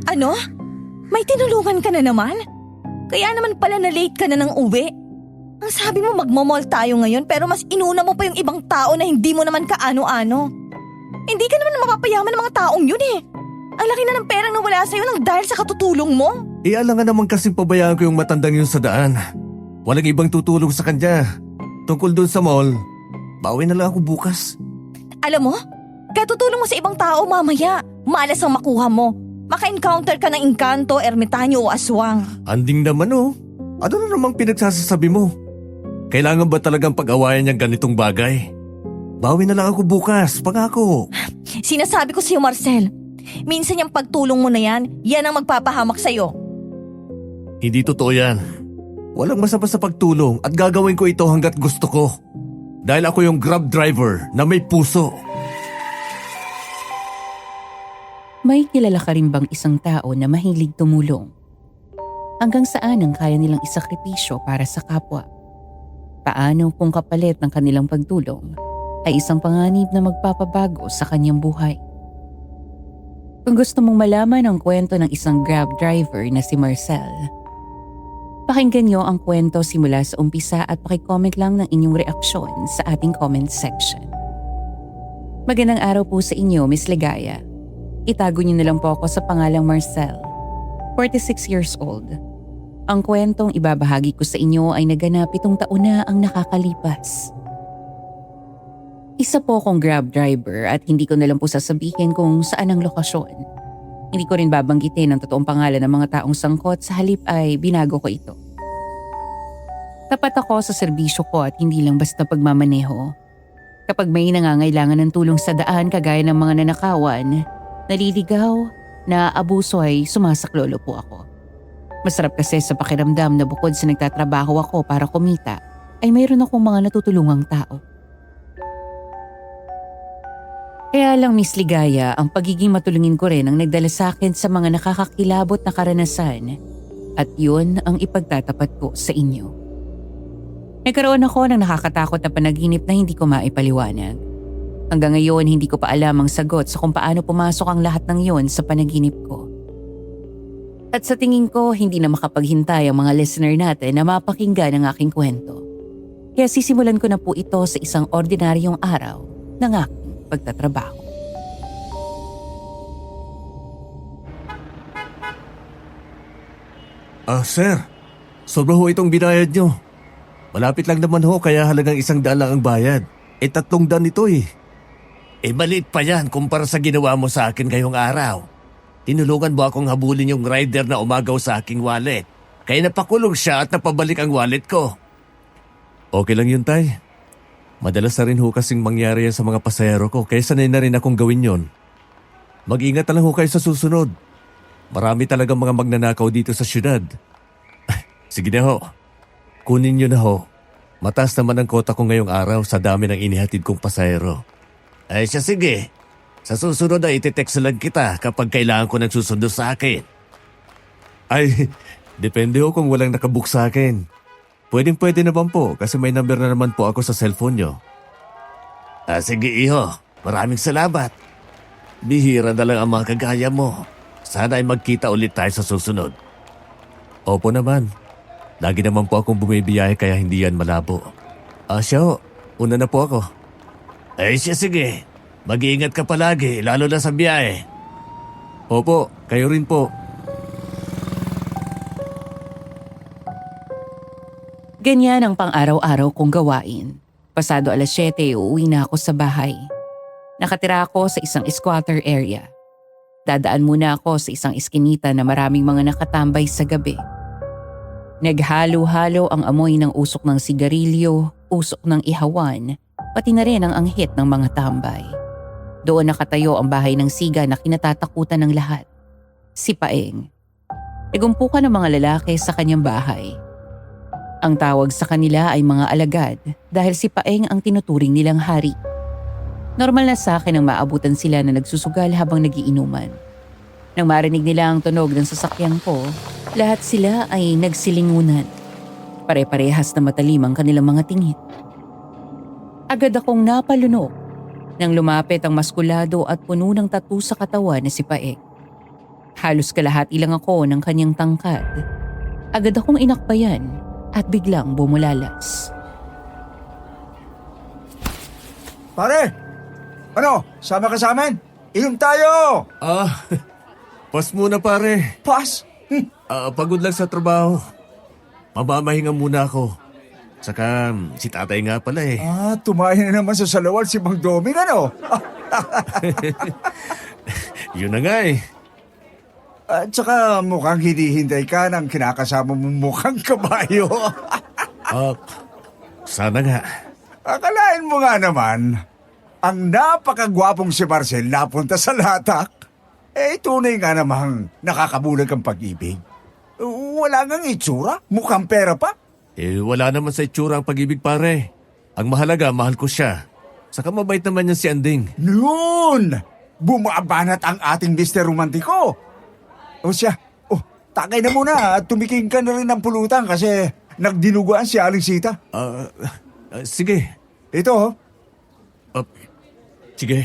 Ano? May tinulungan ka na naman? Kaya naman pala na late ka na ng uwi. Ang sabi mo magmamall tayo ngayon pero mas inuna mo pa yung ibang tao na hindi mo naman kaano-ano. Hindi ka naman mapapayaman ng mga taong yun eh. Ang laki na ng perang nawala sa'yo nang dahil sa katutulong mo. Alangan naman kasing pabayaan ko yung matandang yun sa daan. Walang ibang tutulong sa kanya. Tungkol doon sa mall, bawi na lang ako bukas. Alam mo, katutulong mo sa ibang tao mamaya. Malas ang makuha mo. Maka-encounter ka ng engkanto, ermitanyo o aswang. Anding naman oh. Ano na namang pinagsasasabi mo? Kailangan ba talagang pag-awayan niyang ganitong bagay? Bawi na lang ako bukas, pangako. Sinasabi ko sa'yo, Marcel. Minsan yung pagtulong mo na yan ang magpapahamak sa'yo. Hindi totoo yan. Walang masama sa pagtulong at gagawin ko ito hanggat gusto ko. Dahil ako yung Grab driver na may puso. May kilala ka rin bang isang tao na mahilig tumulong? Hanggang saan ang kaya nilang isakripisyo para sa kapwa? Paano kung kapalit ng kanilang pagtulong ay isang panganib na magpapabago sa kanyang buhay? Kung gusto mong malaman ang kwento ng isang Grab driver na si Marcel, pakinggan niyo ang kwento simula sa umpisa at pakicomment lang ng inyong reaksyon sa ating comment section. Magandang araw po sa inyo, Miss Ligaya. Itago niyo na lang po ako sa pangalang Marcel, 46 years old. Ang kwentong ibabahagi ko sa inyo ay naganap 7 taon na ang nakakalipas. Isa po akong Grab driver at hindi ko na lang po sasabihin kung saan ang lokasyon. Hindi ko rin babanggitin ang totoong pangalan ng mga taong sangkot, sa halip ay binago ko ito. Tapat ako sa serbisyo ko at hindi lang basta pagmamaneho. Kapag may nangangailangan ng tulong sa daan kagaya ng mga nanakawan, naliligaw, naabuso ay sumasaklolo po ako. Masarap kasi sa pakiramdam na bukod sa nagtatrabaho ako para kumita, ay mayroon akong mga natutulungang tao. Kaya lang, Miss Ligaya, ang pagiging matulungin ko rin ang nagdala sa akin sa mga nakakakilabot na karanasan at yun ang ipagtatapat ko sa inyo. Nagkaroon ako ng nakakatakot na panaginip na hindi ko maipaliwanag. Hanggang ngayon, hindi ko pa alam ang sagot sa kung paano pumasok ang lahat ng yon sa panaginip ko. At sa tingin ko, hindi na makapaghintay ang mga listener natin na mapakinggan ang aking kwento. Kaya sisimulan ko na po ito sa isang ordinaryong araw ng aking pagtatrabaho. Sir, sobra ho itong binayad nyo. Malapit lang naman ho kaya halagang 100 lang ang bayad. 300 ito eh. Maliit pa yan kumpara sa ginawa mo sa akin ngayong araw. Tinulungan mo akong habulin yung rider na umagaw sa aking wallet. Kaya napakulong siya at napabalik ang wallet ko. Okay lang yun, Tay. Madalas na rin ho kasing mangyari yan sa mga pasahero ko kaya sanay na rin akong gawin yon. Mag-ingat na lang ho kayo sa susunod. Marami talagang mga magnanakaw dito sa syudad. Sige na ho. Kunin nyo na ho. Mataas naman ang kota ko ngayong araw sa dami ng inihatid kong pasahero. Ay siya, sige. Sa susunod ay iti-text lang kita kapag kailangan ko ng susundo sa akin. Ay, depende ho kung walang nakabook sa akin. Pwedeng-pwede naman po kasi may number na naman po ako sa cellphone nyo. Sige iho, maraming salamat. Bihira na lang ang mga kagaya mo. Sana ay magkita ulit tayo sa susunod. Opo naman. Lagi naman po akong bumibiyahe kaya hindi yan malabo. Siya ho, una na po ako. Ay siya, sige. Mag-iingat ka palagi, lalo na sa biyahe. Opo, kayo rin po. Ganyan ang pang-araw-araw kong gawain. Pasado 7:00, uuwi na ako sa bahay. Nakatira ako sa isang squatter area. Dadaan muna ako sa isang iskinita na maraming mga nakatambay sa gabi. Naghalo-halo ang amoy ng usok ng sigarilyo, usok ng ihawan, pati na rin ang anghit ng mga tambay. Doon nakatayo ang bahay ng siga na kinatatakutan ng lahat. Si Paeng. Nagumpukan ng mga lalaki sa kanyang bahay. Ang tawag sa kanila ay mga alagad dahil si Paeng ang tinuturing nilang hari. Normal na sa akin ang maabutan sila na nagsusugal habang nagiinuman. Nang marinig nila ang tunog ng sasakyan ko, lahat sila ay nagsilingunan. Pare-parehas na matalim ang kanilang mga tingin. Agad akong napalunok nang lumapit ang maskulado at puno ng tattoo sa katawan na si Paeng. Halos kalahati lang ako ng kanyang tangkad. Agad akong inakbayan at biglang bumulalas. Pare! Ano? Sama ka sa amin? Inom tayo! Pas muna pare. Pas? Pagod lang sa trabaho. Mamamahinga muna ako. Saka si tatay nga pala eh. Tumahin na naman sa salawal si Mang Doming, ano? Yun na nga eh. At saka mukhang hinihintay ka ng kinakasama mong mukhang kabayo. Sana nga. Akalain mo nga naman, ang napakagwapong si Marcel napunta sa latak. Tunay nga namang nakakabulag ang pag-ibig. Wala ngang itsura, mukhang pera pa. Wala naman sa itsura ang pag-ibig pare. Ang mahalaga, mahal ko siya. Saka mabait naman yan si Anding. Noon, bumabanat ang ating Mr. Romantiko. O siya, takay na muna at tumiking ka na rin ng pulutan kasi nagdinuguan si Aling Sita. Sige. Ito, Sige.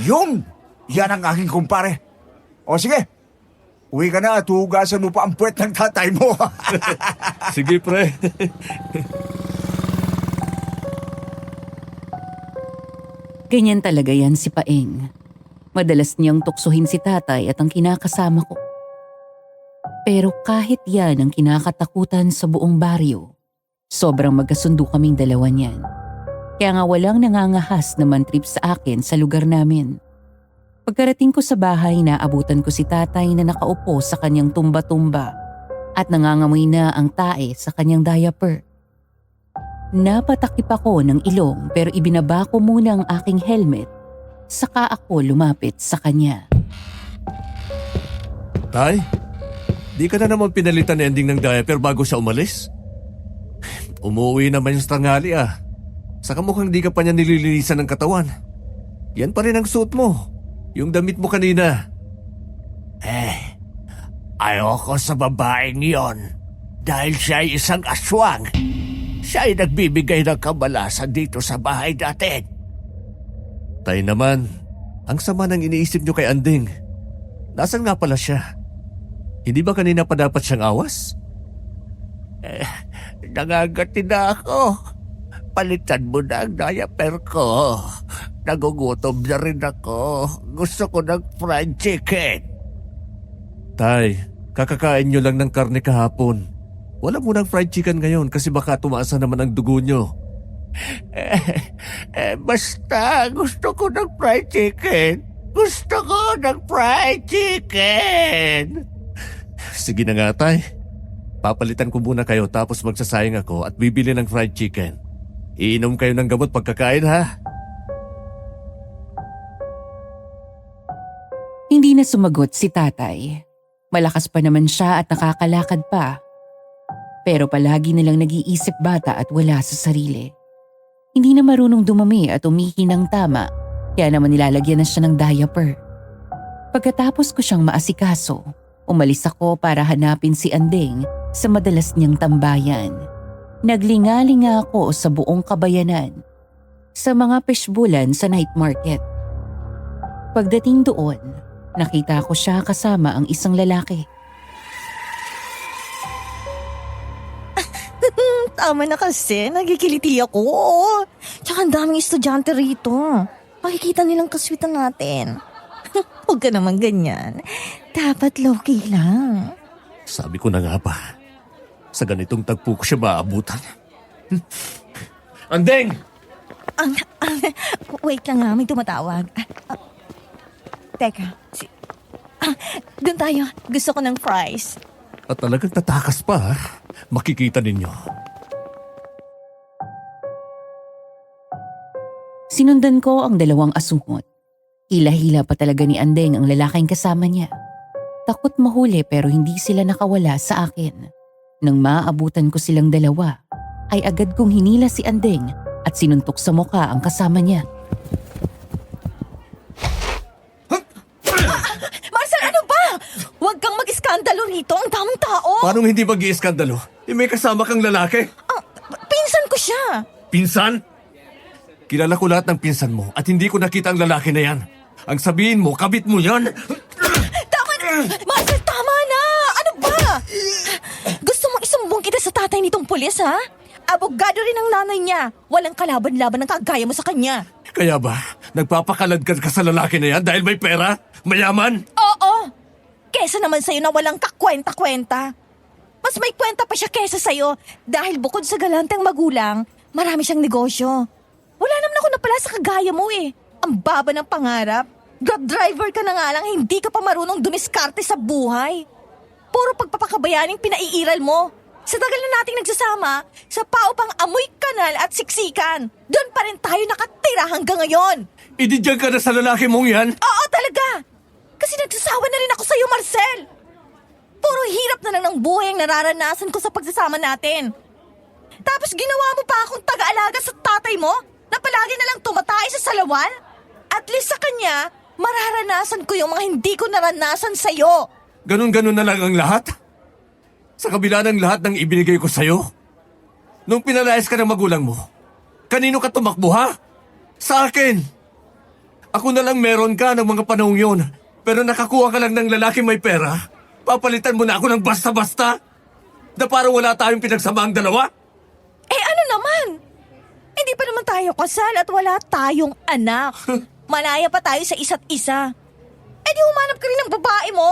yun! Yan ang aking kumpare. O sige, uwi ka na at hugasan mo pa ang puwet ng tatay mo. Sige pre. Ganyan talaga yan si Paeng. Madalas niyang tuksuhin si tatay at ang kinakasama ko. Pero kahit yan ang kinakatakutan sa buong baryo, sobrang magkasundo kaming dalawa niyan. Kaya nga walang nangangahas na mantrip sa akin sa lugar namin. Pagkarating ko sa bahay, naabutan ko si tatay na nakaupo sa kanyang tumba-tumba at nangangamoy na ang tae sa kanyang diaper. Napatakip ako ng ilong pero ibinaba ko muna ang aking helmet. Saka ako lumapit sa kanya. Tay, di ka na naman pinalitan ni Ending ng diaper bago siya umalis? Umuwi naman yung tanghali ah. Saka mukhang di ka pa niya nililinisan ng katawan. Yan pa rin ang suot mo. Yung damit mo kanina. Ayoko sa babaeng yon dahil siya ay isang aswang. Siya ay nagbibigay ng kamalasan dito sa bahay natin. Tay naman, ang sama ng iniisip niyo kay Anding. Nasaan nga pala siya? Hindi ba kanina pa dapat siyang awas? Nangangati na ako. Palitan mo na ang diaper ko. Nagugutom na rin ako. Gusto ko ng fried chicken. Tay, kakakain niyo lang ng karne kahapon. Wala munang fried chicken ngayon kasi baka tumaas na naman ang dugo niyo. Basta gusto ko ng fried chicken. Gusto ko ng fried chicken. Sige na nga tay. Papalitan ko muna kayo tapos magsasayang ako at bibili ng fried chicken. Iinom kayo ng gamot pagkakain ha? Hindi na sumagot si tatay. Malakas pa naman siya at nakakalakad pa. Pero palagi nilang nag-iisip bata at wala sa sarili. Hindi na marunong dumumi at umihi ng tama, kaya naman nilalagyan na siya ng diaper. Pagkatapos ko siyang maasikaso, umalis ako para hanapin si Anding sa madalas niyang tambayan. Naglingalinga ako sa buong kabayanan, sa mga peshbulan sa night market. Pagdating doon, nakita ko siya kasama ang isang lalaki. Tama na kasi, nagkikiliti ako. Tsaka ang daming estudyante rito. Makikita nilang kaswitan natin. Huwag ka naman ganyan. Dapat low-key lang. Sabi ko na nga ba, sa ganitong tagpo ko siya maabutan. Andeng! Wait lang nga, may tumatawag. Teka, doon tayo. Gusto ko ng fries. At talagang tatakas pa ha? Makikita ninyo. Sinundan ko ang dalawang asungot. Hila-hila pa talaga ni Andeng ang lalaking kasama niya. Takot mahuli pero hindi sila nakawala sa akin. Nang maabutan ko silang dalawa, ay agad kong hinila si Andeng at sinuntok sa mukha ang kasama niya. Marcel, ano ba? Huwag kang mag-iskandalo rito. Ang daming tao. Paano hindi mag-iiskandalo? May kasama kang lalaki? Pinsan ko siya. Pinsan? Kilala ko lahat ng pinsan mo at hindi ko nakita ang lalaki na yan. Ang sabihin mo, kabit mo yan? Tama na! Marcel, tama na! Ano ba? Gusto mong isumbong kita sa tatay nitong pulis, ha? Abogado rin ang nanay niya. Walang kalaban-laban ng kagaya mo sa kanya. Kaya ba, nagpapakaladkad ka sa lalaki na yan dahil may pera? Mayaman? Oo! Kesa naman sa'yo na walang kakwenta-kwenta. Mas may kwenta pa siya kesa sa'yo dahil bukod sa galanteng magulang, marami siyang negosyo. Wala naman ako napala sa kagaya mo eh. Ang baba ng pangarap. Grab driver ka na nga lang, hindi ka pa marunong dumiskarte sa buhay. Puro pagpapakabayaning pinaiiral mo. Sa tagal na nating nagsasama, sa paupang amoy kanal at siksikan, doon pa rin tayo nakatira hanggang ngayon. Ididyan ka na sa lalaki mong yan? Oo talaga! Kasi nagsasawa na rin ako sa'yo, Marcel. Puro hirap na lang ng buhay ang nararanasan ko sa pagsasama natin. Tapos ginawa mo pa akong taga-alaga sa tatay mo na palagi na lang tumatay sa salawal? At least sa kanya, mararanasan ko yung mga hindi ko naranasan sa'yo. Ganun-ganun na lang ang lahat? Sa kabila ng lahat ng ibinigay ko sa'yo? Nung pinalayas ka ng magulang mo, kanino ka tumakbo ha? Sa akin! Ako na lang meron ka ng mga panahong yun, pero nakakuha ka lang ng lalaki may pera. Papalitan mo na ako ng basta-basta? Na parang wala tayong pinagsamaang dalawa? Eh ano naman? Hindi pa naman tayo kasal at wala tayong anak. Malaya pa tayo sa isa't isa. Eh di humanap ka rin ng babae mo.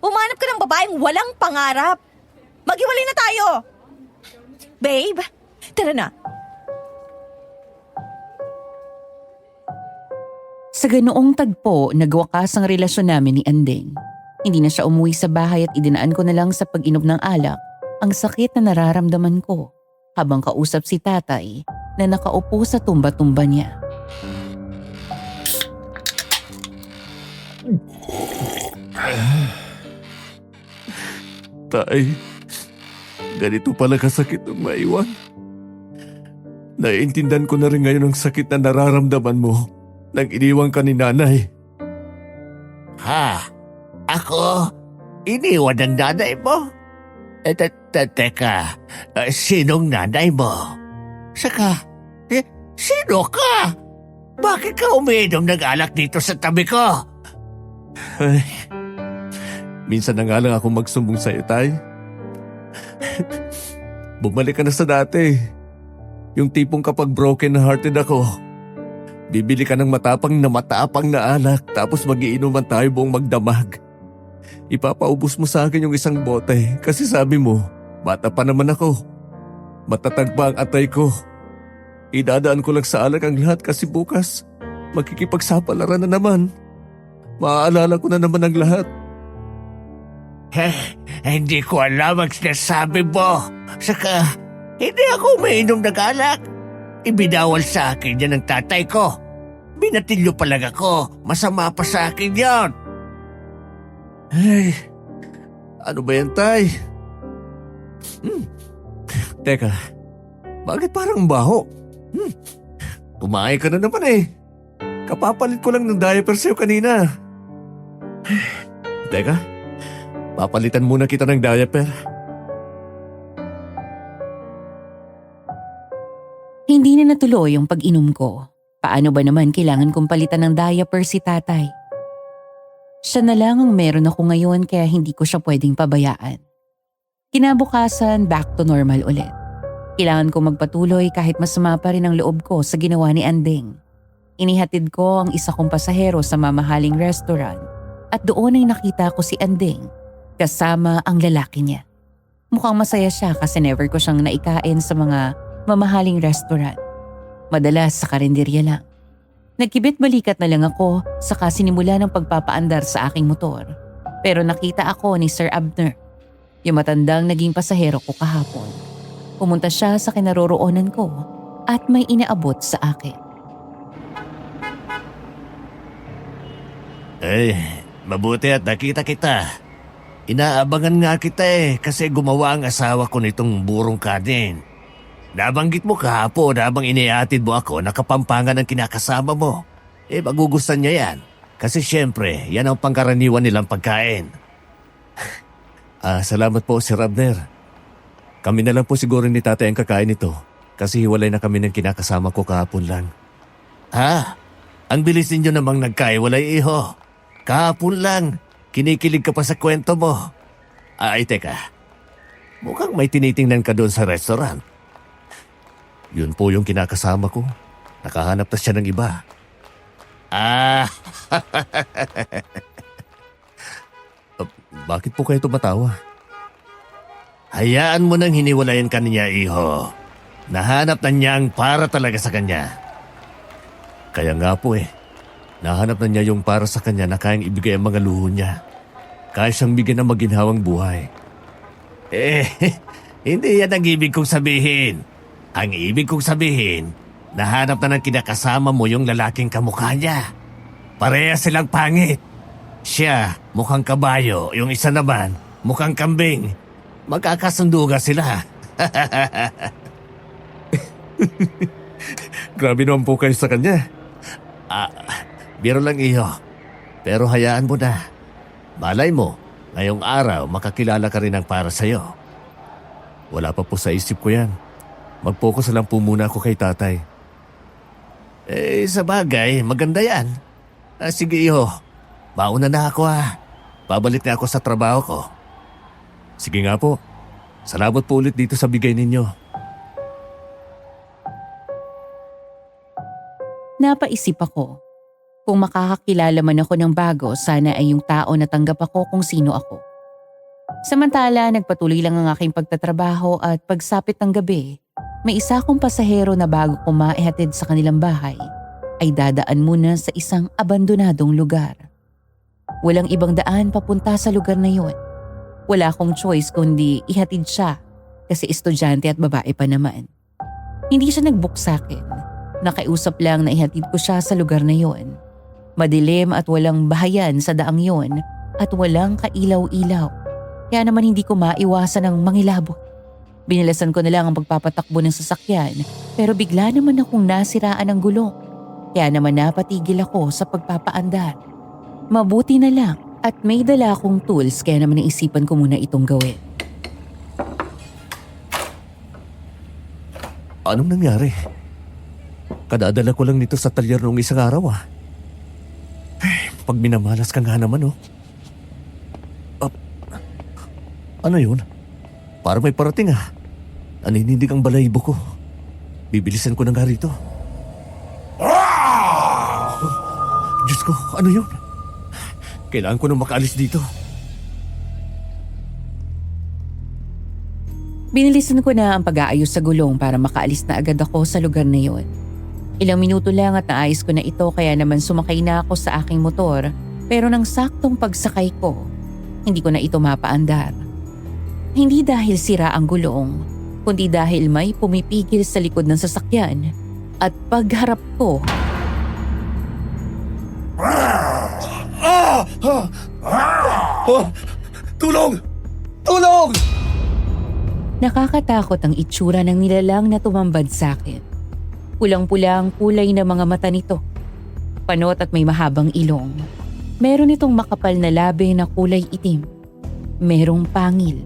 Humanap ka ng babaeng walang pangarap. Maghiwalay na tayo. Babe, tara na. Sa ganoong tagpo, nagwakas ang relasyon namin ni Andeng. Hindi na siya umuwi sa bahay at idinaan ko na lang sa pag-inom ng alak ang sakit na nararamdaman ko habang kausap si tatay na nakaupo sa tumba-tumba niya. Tay, ganito pala kasakit ng maiwan. Naiintindihan ko na rin ngayon ang sakit na nararamdaman mo nang iniwan ka ni nanay. Ha? Ako? Iniwan ng nanay mo? Teka, sinong nanay mo? Saka, sino ka? Bakit ka umiinom ng alak dito sa tabi ko? Ay, minsan na nga lang ako magsumbong sa'yo, tay. Bumalik ka na sa dati. Yung tipong kapag broken-hearted ako, bibili ka ng matapang na alak tapos magiinuman tayo buong magdamag. Ipapaubos mo sa akin yung isang bote kasi sabi mo, bata pa naman ako. Matatag pa ang atay ko. Idadaan ko lang sa alak ang lahat kasi bukas, magkikipagsapalaran na naman. Maaalala ko na naman ang lahat. Hindi ko alam ang sinasabi mo. Saka, hindi ako umiinom ng alak. Ibinawal sa akin yan ng tatay ko. Binatilyo pa lang ako. Masama pa sa akin yan. Ay, ano ba yan, tay? Teka, bakit parang baho? Kumain ka na naman eh. Kapapalit ko lang ng diaper sa'yo kanina. Teka, papalitan muna kita ng diaper. Hindi na natuloy yung pag-inom ko. Paano ba naman kailangan kong palitan ng diaper si tatay? Siya na lang ang meron ako ngayon kaya hindi ko siya pwedeng pabayaan. Kinabukasan, back to normal ulit. Kailangan ko magpatuloy kahit masama pa rin ang loob ko sa ginawa ni Andeng. Inihatid ko ang isa kong pasahero sa mamahaling restaurant at doon ay nakita ko si Andeng kasama ang lalaki niya. Mukhang masaya siya kasi never ko siyang naikain sa mga mamahaling restaurant. Madalas sa karinderya lang. Nagkibit balikat na lang ako saka sinimula ng pagpapaandar sa aking motor. Pero nakita ako ni Sir Abner, yung matandang naging pasahero ko kahapon. Pumunta siya sa kinaroroonan ko at may inaabot sa akin. Eh, mabuti at nakita kita. Inaabangan nga kita kasi gumawa ang asawa ko nitong burong kanin. Nabanggit mo kahapon habang iniatid mo ako na Kapampangan ang kinakasama mo. Magugustuhan niya yan. Kasi syempre, yan ang pangkaraniwan nilang pagkain. Salamat po, Sir Abner. Kami na lang po siguro ni tatay ang kakain nito kasi hiwalay na kami ng kinakasama ko kahapon lang. Ha? Ang bilis ninyo namang nagkaiwalay, iho. Kahapon lang, kinikilig ka pa sa kwento mo. Ay, teka. Mukhang may tinitingnan ka doon sa restaurant. Yun po yung kinakasama ko. Nakahanap na siya ng iba. Ah, bakit po kayo tumatawa? Hayaan mo nang hiniwalayan ka niya, iho. Nahanap na niya ang para talaga sa kanya. Kaya nga po nahanap na niya yung para sa kanya na kayang ibigay ang mga luho niya. Kaya siyang bigyan ng maginhawang buhay. Hindi yan ang ibig kong sabihin. Ang ibig kong sabihin, nahanap na ng kinakasama mo yung lalaking kamukha niya. Pareha silang pangit. Siya, mukhang kabayo. Yung isa naman, mukhang kambing. Magkakasunduga sila. Grabe naman po kayo sa kanya. Biro lang iyo. Pero hayaan mo na. Malay mo, ngayong araw makakilala ka rin ng para sa'yo. Wala pa po sa isip ko yan. Mag-focus na lang po muna ako kay tatay. Sa bagay, maganda yan. Sige iyo, mauna na ako Babalik na ako sa trabaho ko. Sige nga po. Salamat po ulit dito sa bigay ninyo. Napaisip ako. Kung makakakilala man ako ng bago, sana ay yung tao na tanggap ako kung sino ako. Samantala, nagpatuloy lang ang aking pagtatrabaho at pagsapit ng gabi, may isa kong pasahero na bago ko maihatid sa kanilang bahay, ay dadaan muna sa isang abandonadong lugar. Walang ibang daan papunta sa lugar na yun. Wala akong choice kundi ihatid siya kasi estudyante at babae pa naman. Hindi siya nag-book sa akin. Nakiusap lang na ihatid ko siya sa lugar na yon. Madilim at walang bahayan sa daang yon at walang kailaw-ilaw. Kaya naman hindi ko maiwasan ang mangilabot. Binilasan ko na lang ang pagpapatakbo ng sasakyan pero bigla naman akong nasiraan ng gulong. Kaya naman napatigil ako sa pagpapaandar. Mabuti na lang at may dala akong tools kaya naman naisipan ko muna itong gawin. Anong nangyari? Kadadala ko lang nito sa talyer noong isang araw Pag minamalas ka nga naman Ano yun? Para may parating Naninindig ang balahibo ko. Bibilisan ko na nga rito. Diyos ko, ano yun? Kailangan ko na makaalis dito. Binilisan ko na ang pag-aayos sa gulong para makaalis na agad ako sa lugar na yon. Ilang minuto lang at naayos ko na ito kaya naman sumakay na ako sa aking motor pero nang saktong pagsakay ko, hindi ko na ito mapaandar. Hindi dahil sira ang gulong, kundi dahil may pumipigil sa likod ng sasakyan at pagharap ko. Tulong! Tulong! Nakakatakot ang itsura ng nilalang na tumambad sa akin. Pulang-pula ang kulay ng mga mata nito. Panot at may mahabang ilong. Meron itong makapal na labi na kulay itim. Merong pangil.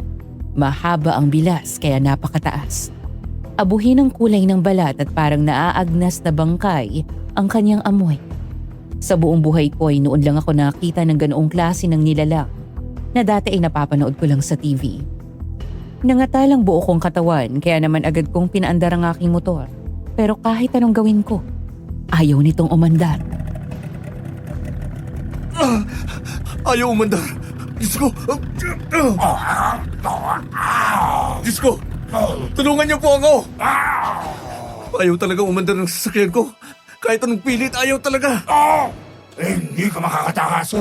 Mahaba ang bilas kaya napakataas. Abuhin ang kulay ng balat at parang naaagnas na bangkay ang kanyang amoy. Sa buong buhay ko ay noon lang ako nakita ng ganoong klase ng nilalang na dati ay napapanood ko lang sa TV. Nangatalang buo kong katawan kaya naman agad kong pinaandar ang aking motor. Pero kahit anong gawin ko, ayaw nitong umandar. Ayaw umandar. Diyos ko! Diyos ko! Tulungan niyo po ako! Ayaw talaga umandar ng sasakyan ko. Kahit anong pilit, ayaw talaga. Hindi ka makakatakas.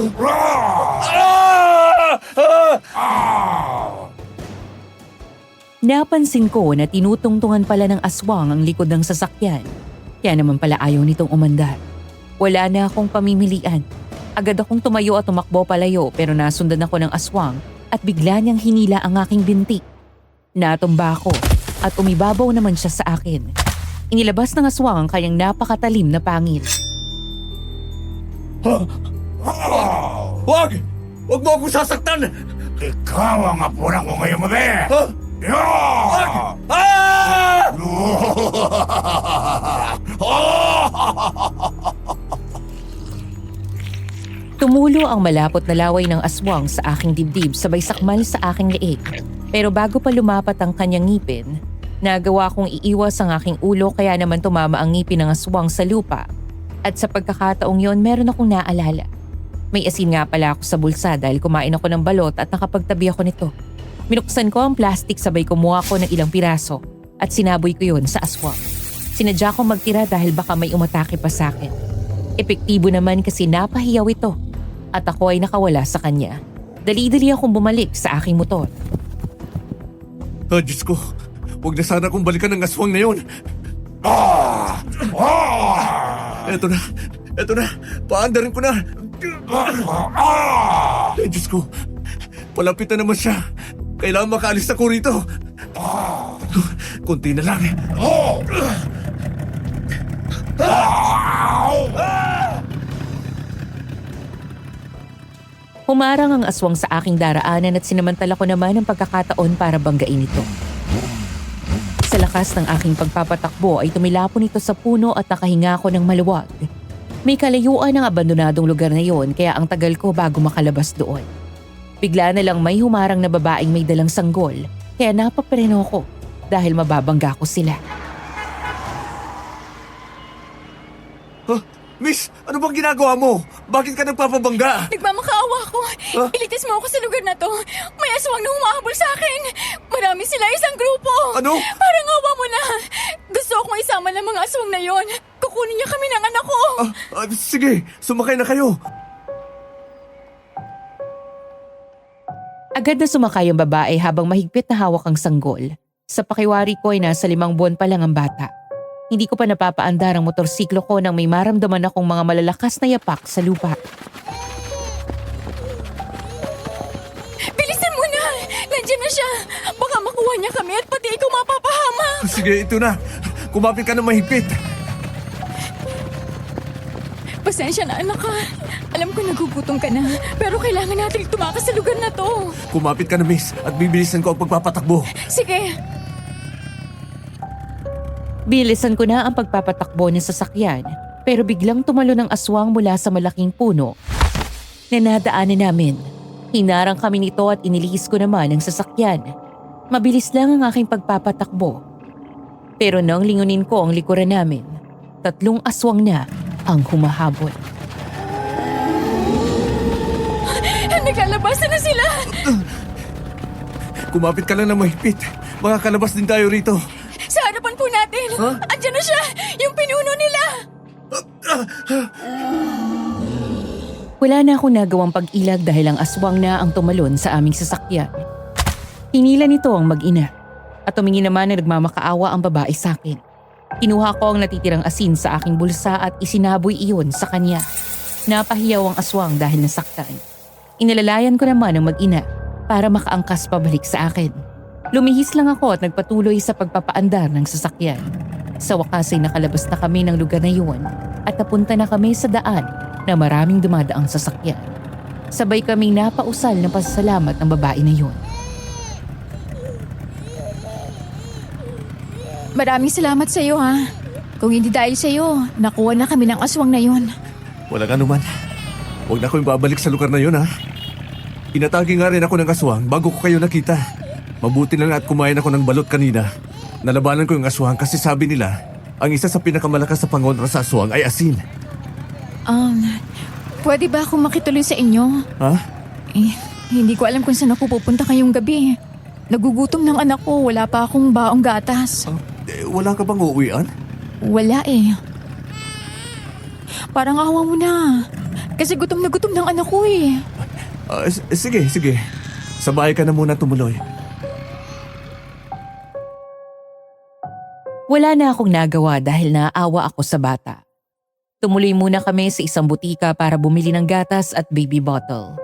Napansin ko na tinutungtungan pala ng aswang ang likod ng sasakyan. Kaya naman pala ayaw nitong umandar. Wala na akong pamimilian. Agad akong tumayo at tumakbo palayo pero nasundan ako ng aswang at bigla niyang hinila ang aking binti. Natumba ako at umibabaw naman siya sa akin. Inilabas ng aswang ang kanyang napakatalim na pangil. Wag! Wag mo akong sasaktan! Ikaw ang apunan ko ngayong gabi. Tumulo ang malapot na laway ng aswang sa aking dibdib sabay sakmal sa aking leeg. Pero bago pa lumapat ang kanyang ngipin, nagawa kong iiwas ang aking ulo kaya naman tumama ang ngipin ng aswang sa lupa. At sa pagkakataong yon meron akong naalala. May asin nga pala ako sa bulsa dahil kumain ako ng balot at nakapagtabi ako nito. Minuksan ko ang plastic sabay kumuha ko ng ilang piraso at sinaboy ko yon sa aswang. Sinadya ko magtira dahil baka may umatake pa sa akin. Epektibo naman kasi napahiyaw ito at ako ay nakawala sa kanya. Dali-dali akong bumalik sa aking motor. Diyos ko, huwag na sana akong balikan ng aswang na yun. Eto na, paandarin ko na. Diyos ko, palapit na naman siya. Kailangan makaalis ako rito. Kunti na lang. Humarang ang aswang sa aking daraanan at sinamantala ko naman ang pagkakataon para banggain ito. Sa lakas ng aking pagpapatakbo ay tumilapon ito sa puno at nakahinga ako ng maluwag. May kalayuan ang abandonadong lugar na yon kaya ang tagal ko bago makalabas doon. Bigla na lang may humarang na babaeng may dalang sanggol kaya napapreno ko dahil mababangga ko sila. Miss, ano bang ginagawa mo? Bakit ka nagpapabangga? Nagmamakaawa ako. Ilitis mo ako sa lugar na to. May aswang na humahabol sa akin. Marami sila, isang grupo. Ano? Parang awa mo na. Gusto akong isama ng mga aswang na yon. Kukunin niya kami ng anak ko. Sige, sumakay na kayo. Agad na sumakay ang babae habang mahigpit na hawak ang sanggol. Sa pakiwari ko ay nasa 5 buwan pa lang ang bata. Hindi ko pa napapaandar ang motorsiklo ko nang may maramdaman akong mga malalakas na yapak sa lupa. Bilisan mo na! Nandiyan na siya! Baka makuha niya kami at pati ikaw mapapahama! Sige, ito na. Kumapit ka na mahigpit. Pasensya na anak ka. Alam ko nagugutom ka na, pero kailangan natin tumakas sa lugar na to. Kumapit ka na, miss, at bibilisan ko ang pagpapatakbo. Sige! Bilisan ko na ang pagpapatakbo ng sasakyan pero biglang tumalo ng aswang mula sa malaking puno na nadaanan namin. Hinarang kami nito at inilihis ko naman ang sasakyan. Mabilis lang ang aking pagpapatakbo. Pero nang lingunin ko ang likuran namin, 3 aswang na ang humahabol. Nagkalabasan na sila! Kumapit ka lang na mahigpit. Makakalabas din tayo rito. Sa harapan po natin! Andiyan na siya! Yung pinuno nila! Wala na akong nagawang pag-ilag dahil ang aswang na ang tumalon sa aming sasakyan. Hinila nito ang mag-ina at tumingin naman na nagmamakaawa ang babae sa akin. Kinuha ko ang natitirang asin sa aking bulsa at isinaboy iyon sa kanya. Napahiyaw ang aswang dahil nasaktan. Inalalayan ko naman ang mag-ina para makaangkas pabalik sa akin. Lumihis lang ako at nagpatuloy sa pagpapaandar ng sasakyan. Sa wakas ay nakalabas na kami ng lugar na yun at napunta na kami sa daan na maraming dumadaang sasakyan. Sabay kaming napausal ng pasasalamat ng babae na yun. Maraming salamat sa iyo, ha. Kung hindi dahil sa iyo, nakuha na kami ng aswang na yun. Walang anuman. Huwag na akong babalik sa lugar na yun, ha. Inatake nga rin ako ng aswang bago ko kayo nakita. Mabuti lang at kumain ako ng balot kanina. Nalabanan ko yung aswang kasi sabi nila, ang isa sa pinakamalakas sa pangontra sa aswang ay asin. Pwede ba akong makituloy sa inyo? Ha? Hindi ko alam kung saan ako pupunta ngayong gabi. Nagugutom ng anak ko, wala pa akong baong gatas. Wala ka bang uuwian? Wala eh. Parang awa mo na. Kasi gutom na gutom ng anak ko eh. Sige. Sa bahay ka na muna tumuloy. Wala na akong nagawa dahil naaawa ako sa bata. Tumuloy muna kami sa isang butika para bumili ng gatas at baby bottle.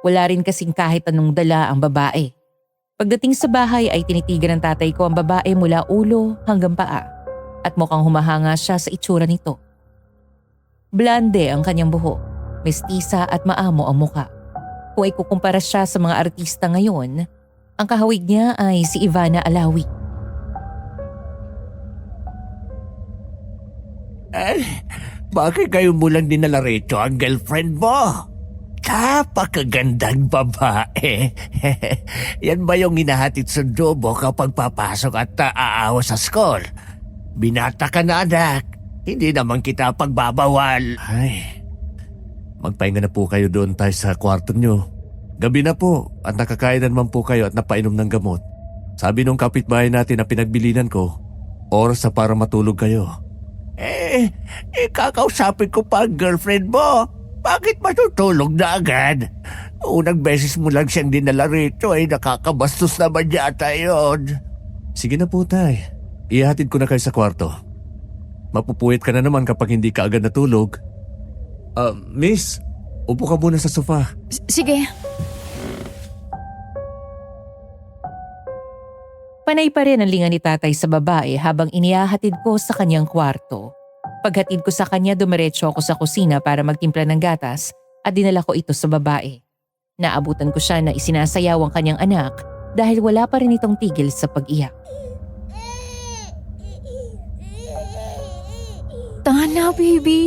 Wala rin kasing kahit anong dala ang babae. Pagdating sa bahay ay tinitigan ng tatay ko ang babae mula ulo hanggang paa at mukhang humahanga siya sa itsura nito. Blonde ang kanyang buhok, mestiza at maamo ang muka. Kung ikukumpara siya sa mga artista ngayon, ang kahawig niya ay si Ivana Alawi. Bakit kayo mo lang dinala rito ang girlfriend mo? Napakagandang babae. Yan ba yung hinahatid sundo mo kapag papasok at aawa sa school? Binata ka na, anak. Hindi naman kita pagbabawal. Ay, magpahinga na po kayo doon tayo sa kwarto nyo. Gabi na po at nakakain na naman po kayo at napainom ng gamot. Sabi nung kapitbahay natin na pinagbilinan ko, oras na para matulog kayo. Kakausapin ko pa ang girlfriend mo. Bakit matutulog na agad? Unang beses mo lang siyang dinala rito ay nakakabastos naman yata yun. Sige na po tay, ihatid ko na kayo sa kwarto. Mapupuwit ka na naman kapag hindi ka agad natulog. Miss, upo ka muna sa sofa. Sige. Panay pa rin ang linga ni tatay sa babae habang inihahatid ko sa kanyang kwarto. Paghatid ko sa kanya, dumiretso ako sa kusina para magtimpla ng gatas at dinala ko ito sa babae. Naabutan ko siya na isinasayaw ang kanyang anak dahil wala pa rin itong tigil sa pag-iyak. Tana, baby.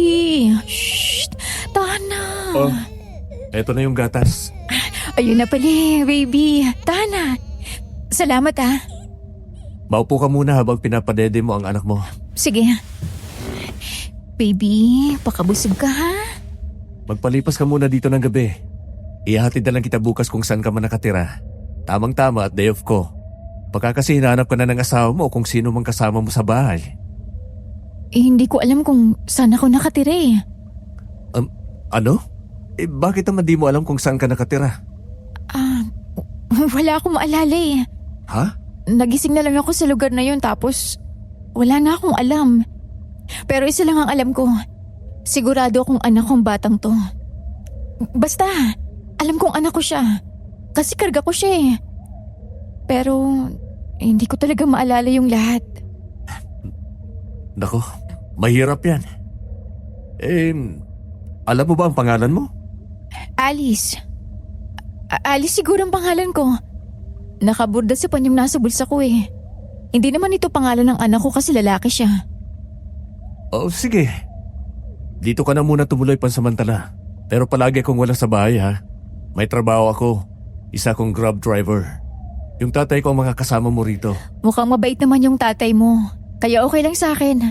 Shh. Tana. Oh, eto na yung gatas. Ayun na pala, baby. Tana. Salamat ah. Maupo ka muna habang pinapadede mo ang anak mo. Sige. Baby, pakabusog ka ha? Magpalipas ka muna dito ng gabi. Ihahatid na lang kita bukas kung saan ka man nakatira. Tamang-tama at day off ko. Baka kasi hinahanap ka na ng asawa mo kung sino mang kasama mo sa bahay. Hindi ko alam kung saan ako nakatira eh. Ano? Bakit naman di mo alam kung saan ka nakatira? Wala akong maalala eh. Ha? Nagising na lang ako sa lugar na yun tapos wala na akong alam. Pero isa lang ang alam ko. Sigurado akong anak kong batang to. Basta, alam kong anak ko siya. Kasi karga ko siya eh. Pero, hindi ko talaga maalala yung lahat. Nako, mahirap yan. Alam mo ba ang pangalan mo? Alice. Alice siguro ang pangalan ko. Nakaburda sa panyong nasa bulsa ko eh. Hindi naman ito pangalan ng anak ko kasi lalaki siya. Oh, sige. Dito ka na muna tumuloy pansamantala. Pero palagi akong wala sa bahay ha. May trabaho ako. Isa akong grab driver. Yung tatay ko ang mga kasama mo rito. Mukhang mabait naman yung tatay mo. Kaya okay lang sa akin.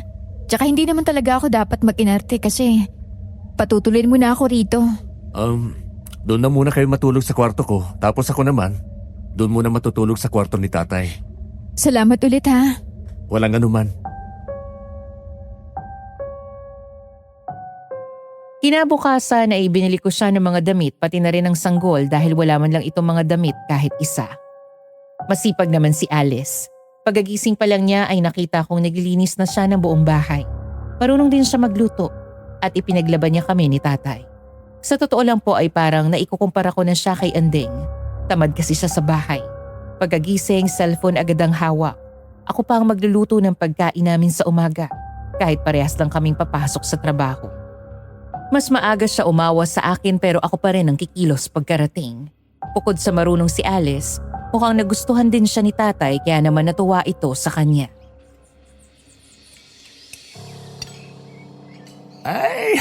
Tsaka hindi naman talaga ako dapat mag-inarte kasi patutuloyin mo na ako rito. Doon na muna kayo matulog sa kwarto ko. Tapos ako naman, doon muna matutulog sa kwarto ni tatay. Salamat ulit ha. Walang anuman. Kinabukasan ay binili ko siya ng mga damit pati na rin ng sanggol dahil wala man lang itong mga damit kahit isa. Masipag naman si Alice. Pagagising pa lang niya ay nakita kong naglilinis na siya ng buong bahay. Marunong din siya magluto at ipinaglaban niya kami ni tatay. Sa totoo lang po ay parang naikukumpara ko na siya kay Andeng. Tamad kasi siya sa bahay. Pagagising, cellphone agad ang hawak. Ako pa ang magluluto ng pagkain namin sa umaga kahit parehas lang kaming papasok sa trabaho. Mas maaga siya umawas sa akin pero ako pa rin ang kikilos pagkarating. Bukod sa marunong si Alice, mukhang nagustuhan din siya ni tatay kaya naman natuwa ito sa kanya. Ay,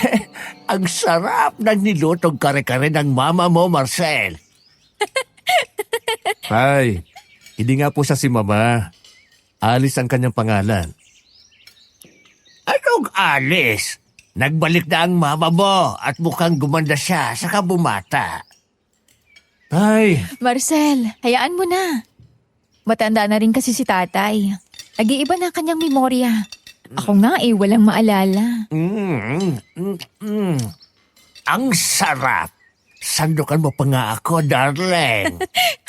ang sarap ng nilutong kare-kare ng mama mo, Marcel. Ay, hindi nga po siya si Mama. Alice ang kanyang pangalan. Anong Alice? Nagbalik na ang mama mo at mukhang gumanda siya saka bumata. Ay, Marcel, hayaan mo na. Matanda na rin kasi si tatay. Nag-iiba na ang kanyang memorya. Ako nga eh, walang maalala. Ang sarap. Sandukan mo pa nga ako, darling.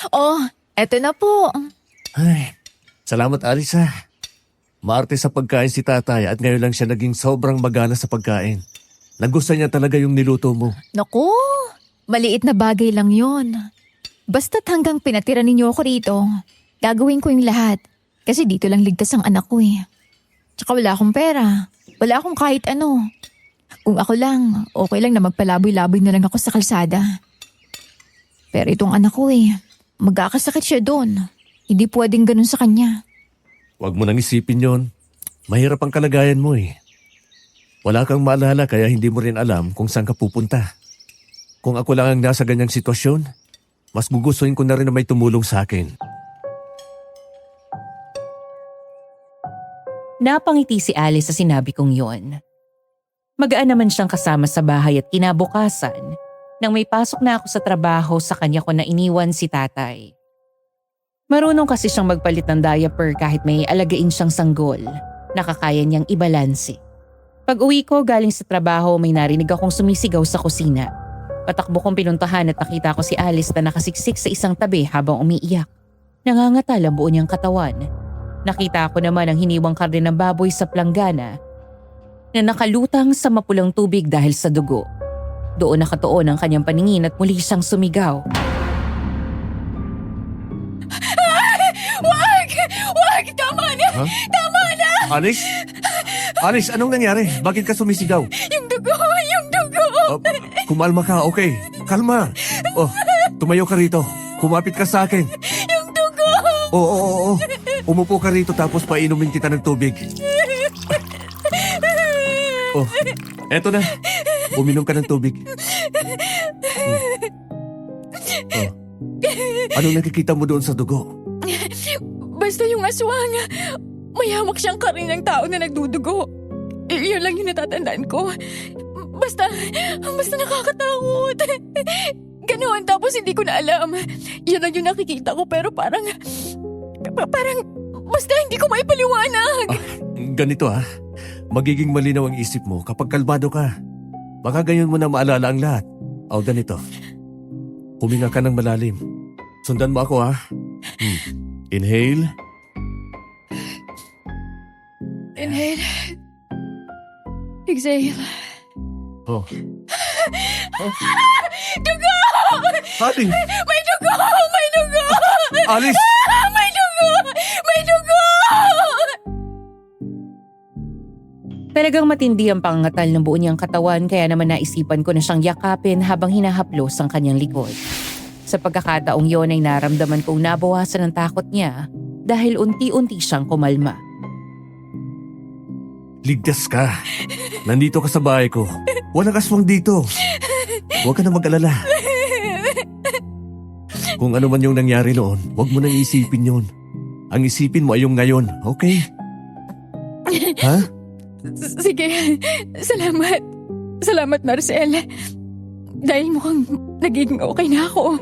Oh, eto na po. ay, salamat Alice ha. Maarte sa pagkain si tatay at ngayon lang siya naging sobrang magana sa pagkain. Nagustuhan niya talaga yung niluto mo. Naku, maliit na bagay lang yon. Basta't hanggang pinatira ninyo ako rito, gagawin ko yung lahat. Kasi dito lang ligtas ang anak ko eh. Tsaka wala akong pera. Wala akong kahit ano. Kung ako lang, okay lang na magpalaboy-laboy na lang ako sa kalsada. Pero itong anak ko eh, magkakasakit siya doon. Hindi pwedeng ganun sa kanya. Huwag mo nang isipin yon. Mahirap ang kalagayan mo eh. Wala kang maalala kaya hindi mo rin alam kung saan ka pupunta. Kung ako lang ang nasa ganyang sitwasyon, mas gugustuhin ko na rin na may tumulong sa akin. Napangiti si Alice sa sinabi kong yon. Magaan naman siyang kasama sa bahay at kinabukasan, nang may pasok na ako sa trabaho sa kanya ko na iniwan si tatay. Marunong kasi siyang magpalit ng diaper kahit may alagain siyang sanggol, nakakaya niyang ibalanse. Pag uwi ko galing sa trabaho may narinig akong sumisigaw sa kusina. Patakbo kong pinuntahan at nakita ko si Alice na nakasiksik sa isang tabi habang umiiyak. Nangangatal ang buo niyang katawan. Nakita ko naman ang hiniwang karne ng baboy sa planggana na nakalutang sa mapulang tubig dahil sa dugo. Doon nakatuon ang kanyang paningin at muli siyang sumigaw. Wag! Wag! Tama na! Ha? Tama na! Alice? Alice, anong nangyari? Bakit ka sumisigaw? Yung dugo! Yung dugo! Kumalma ka, okay. Kalma. Oh, tumayo ka rito. Kumapit ka sa akin. Yung dugo! Oo. Umupo ka rito tapos painumin kita ng tubig. Oh, eto na. Uminom ka ng tubig. Oh. Anong nakikita mo doon sa dugo? Basta yung aswang. May hawak siyang karinang tao na nagdudugo. Yun lang yung natatandaan ko. Basta nakakatakot. Ganoon, tapos hindi ko na alam. Yan lang yung nakikita ko pero parang basta hindi ko maipaliwanag. Ganito magiging malinaw ang isip mo kapag kalmado ka. Baka ganyan mo na maalala ang lahat. O ganito, huminga ka ng malalim. Sundan mo ako Inhale. Inhale. Exhale. Oh. Dugo! Alice! May dugo! May dugo! Alice! May dugo! May dugo! Talagang matindi ang pangangatal ng buo niyang katawan kaya naman naisipan ko na siyang yakapin habang hinahaplos ang kanyang likod. Sa pagkakataong yon ay naramdaman kong nabawasan ang takot niya dahil unti-unti siyang kumalma. Ligtas ka. Nandito ka sa bahay ko. Walang aswang dito. Huwag ka na mag-alala. Kung ano man yung nangyari noon, huwag mo nang isipin yun. Ang isipin mo ay yung ngayon, okay? Ha? Sige. Salamat. Salamat, Marcel. Dahil mukhang nagiging okay na ako.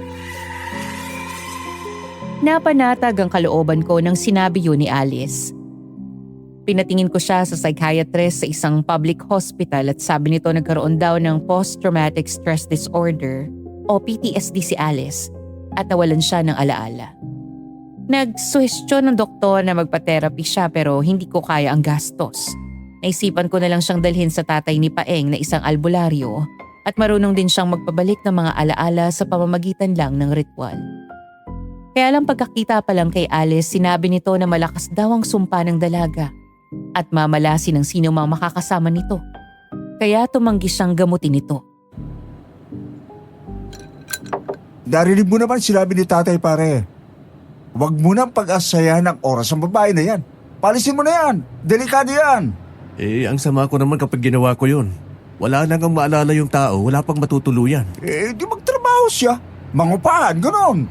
Napanatag ang kalooban ko nang sinabi yun ni Alice. Pinatingin ko siya sa psychiatrist sa isang public hospital at sabi nito nagkaroon daw ng post-traumatic stress disorder o PTSD si Alice at nawalan siya ng alaala. Nagsuhestyon ng doktor na magpa-therapy siya pero hindi ko kaya ang gastos. Naisipan ko na lang siyang dalhin sa tatay ni Paeng na isang albularyo at marunong din siyang magpabalik ng mga alaala sa pamamagitan lang ng ritual. Kaya lang pagkakita pa lang kay Alice, sinabi nito na malakas daw ang sumpa ng dalaga at mamalasin ng sino mang makakasama nito. Kaya tumanggi siyang gamutin ito. Narinig mo naman sinabi ni tatay pare. Huwag mo nang pag-asayahan ng oras ang babae na yan. Palisin mo na yan. Delikado yan. Ang sama ko naman kapag ginawa ko yun. Wala nang ang maalala yung tao, wala pang matutuluyan. Di magtrabaho siya. Mangupahan, ganon.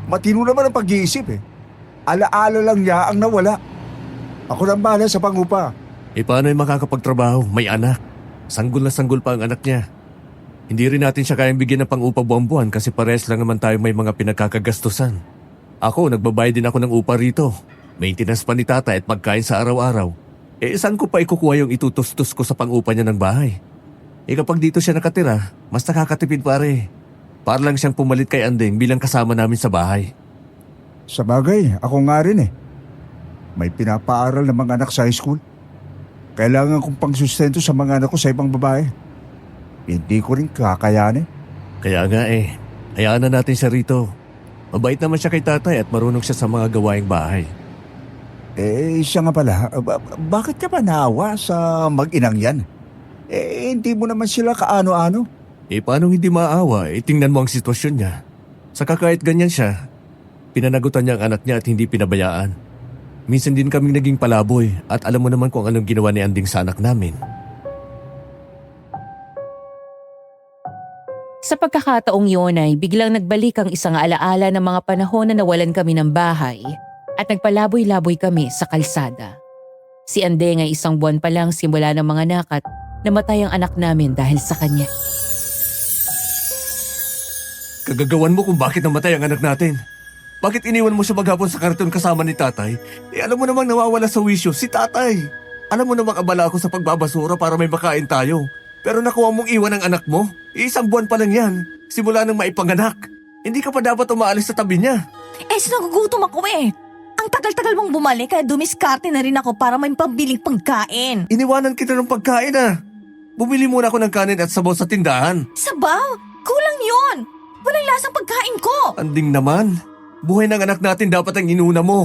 Matino naman ang pag-iisip Alaala lang niya ang nawala. Ako nang bahala sa pangupa. Paano yung makakapagtrabaho? May anak. Sanggol na sanggol pa ang anak niya. Hindi rin natin siya kayang bigyan ng pang-upa buwan-buwan kasi pares lang naman tayo may mga pinagkakagastusan. Ako, nagbabayad din ako ng upa rito. Maintenance pa ni tata at pagkain sa araw-araw. Saan ko pa ikukuha yung itutustos ko sa pang-upa niya ng bahay? Kapag dito siya nakatira, mas nakakatipid pare. Para lang siyang pumalit kay Andeng bilang kasama namin sa bahay. Sa bagay, ako nga rin May pinapaaral ng mga anak sa high school. Kailangan kong pangsustento sa mga anak ko sa ibang babae. Hindi ko rin kakayanin. Kaya nga hayaan na natin siya rito. Mabait naman siya kay tatay at marunong siya sa mga gawaing bahay. Siya nga pala, bakit ka ba naawa sa mag-inang yan? Hindi mo naman sila kaano-ano. Paano hindi maawa? Tingnan mo ang sitwasyon niya. Saka kahit ganyan siya, pinanagutan niya ang anak niya at hindi pinabayaan. Minsan din kaming naging palaboy at alam mo naman kung anong ginawa ni Anding sa anak namin. Sa pagkakataong yun ay biglang nagbalik ang isang alaala ng mga panahon na nawalan kami ng bahay at nagpalaboy-laboy kami sa kalsada. Si Andeng ay 1 buwan pa lang simula ng mga nakat, namatay ang anak namin dahil sa kanya. Kagagawan mo kung bakit namatay ang anak natin. Bakit iniwan mo siya maghapon sa karton kasama ni tatay? Alam mo namang nawawala sa wisyo si tatay. Alam mo namang abala ako sa pagbabasura para may makain tayo. Pero nakuha mong iwan ang anak mo? 1 buwan pa lang yan. Simula nang maipanganak. Hindi ka pa dapat umaalis sa tabi niya. Nagugutom ako eh. Ang tagal-tagal mong bumalik kaya dumiskarte na rin ako para may pambiling pagkain. Iniwanan kita ng pagkain Bumili muna ako ng kanin at sabaw sa tindahan. Sabaw? Kulang yon. Walang lasang pagkain ko. Anding naman. Buhay ng anak natin dapat ang inuna mo.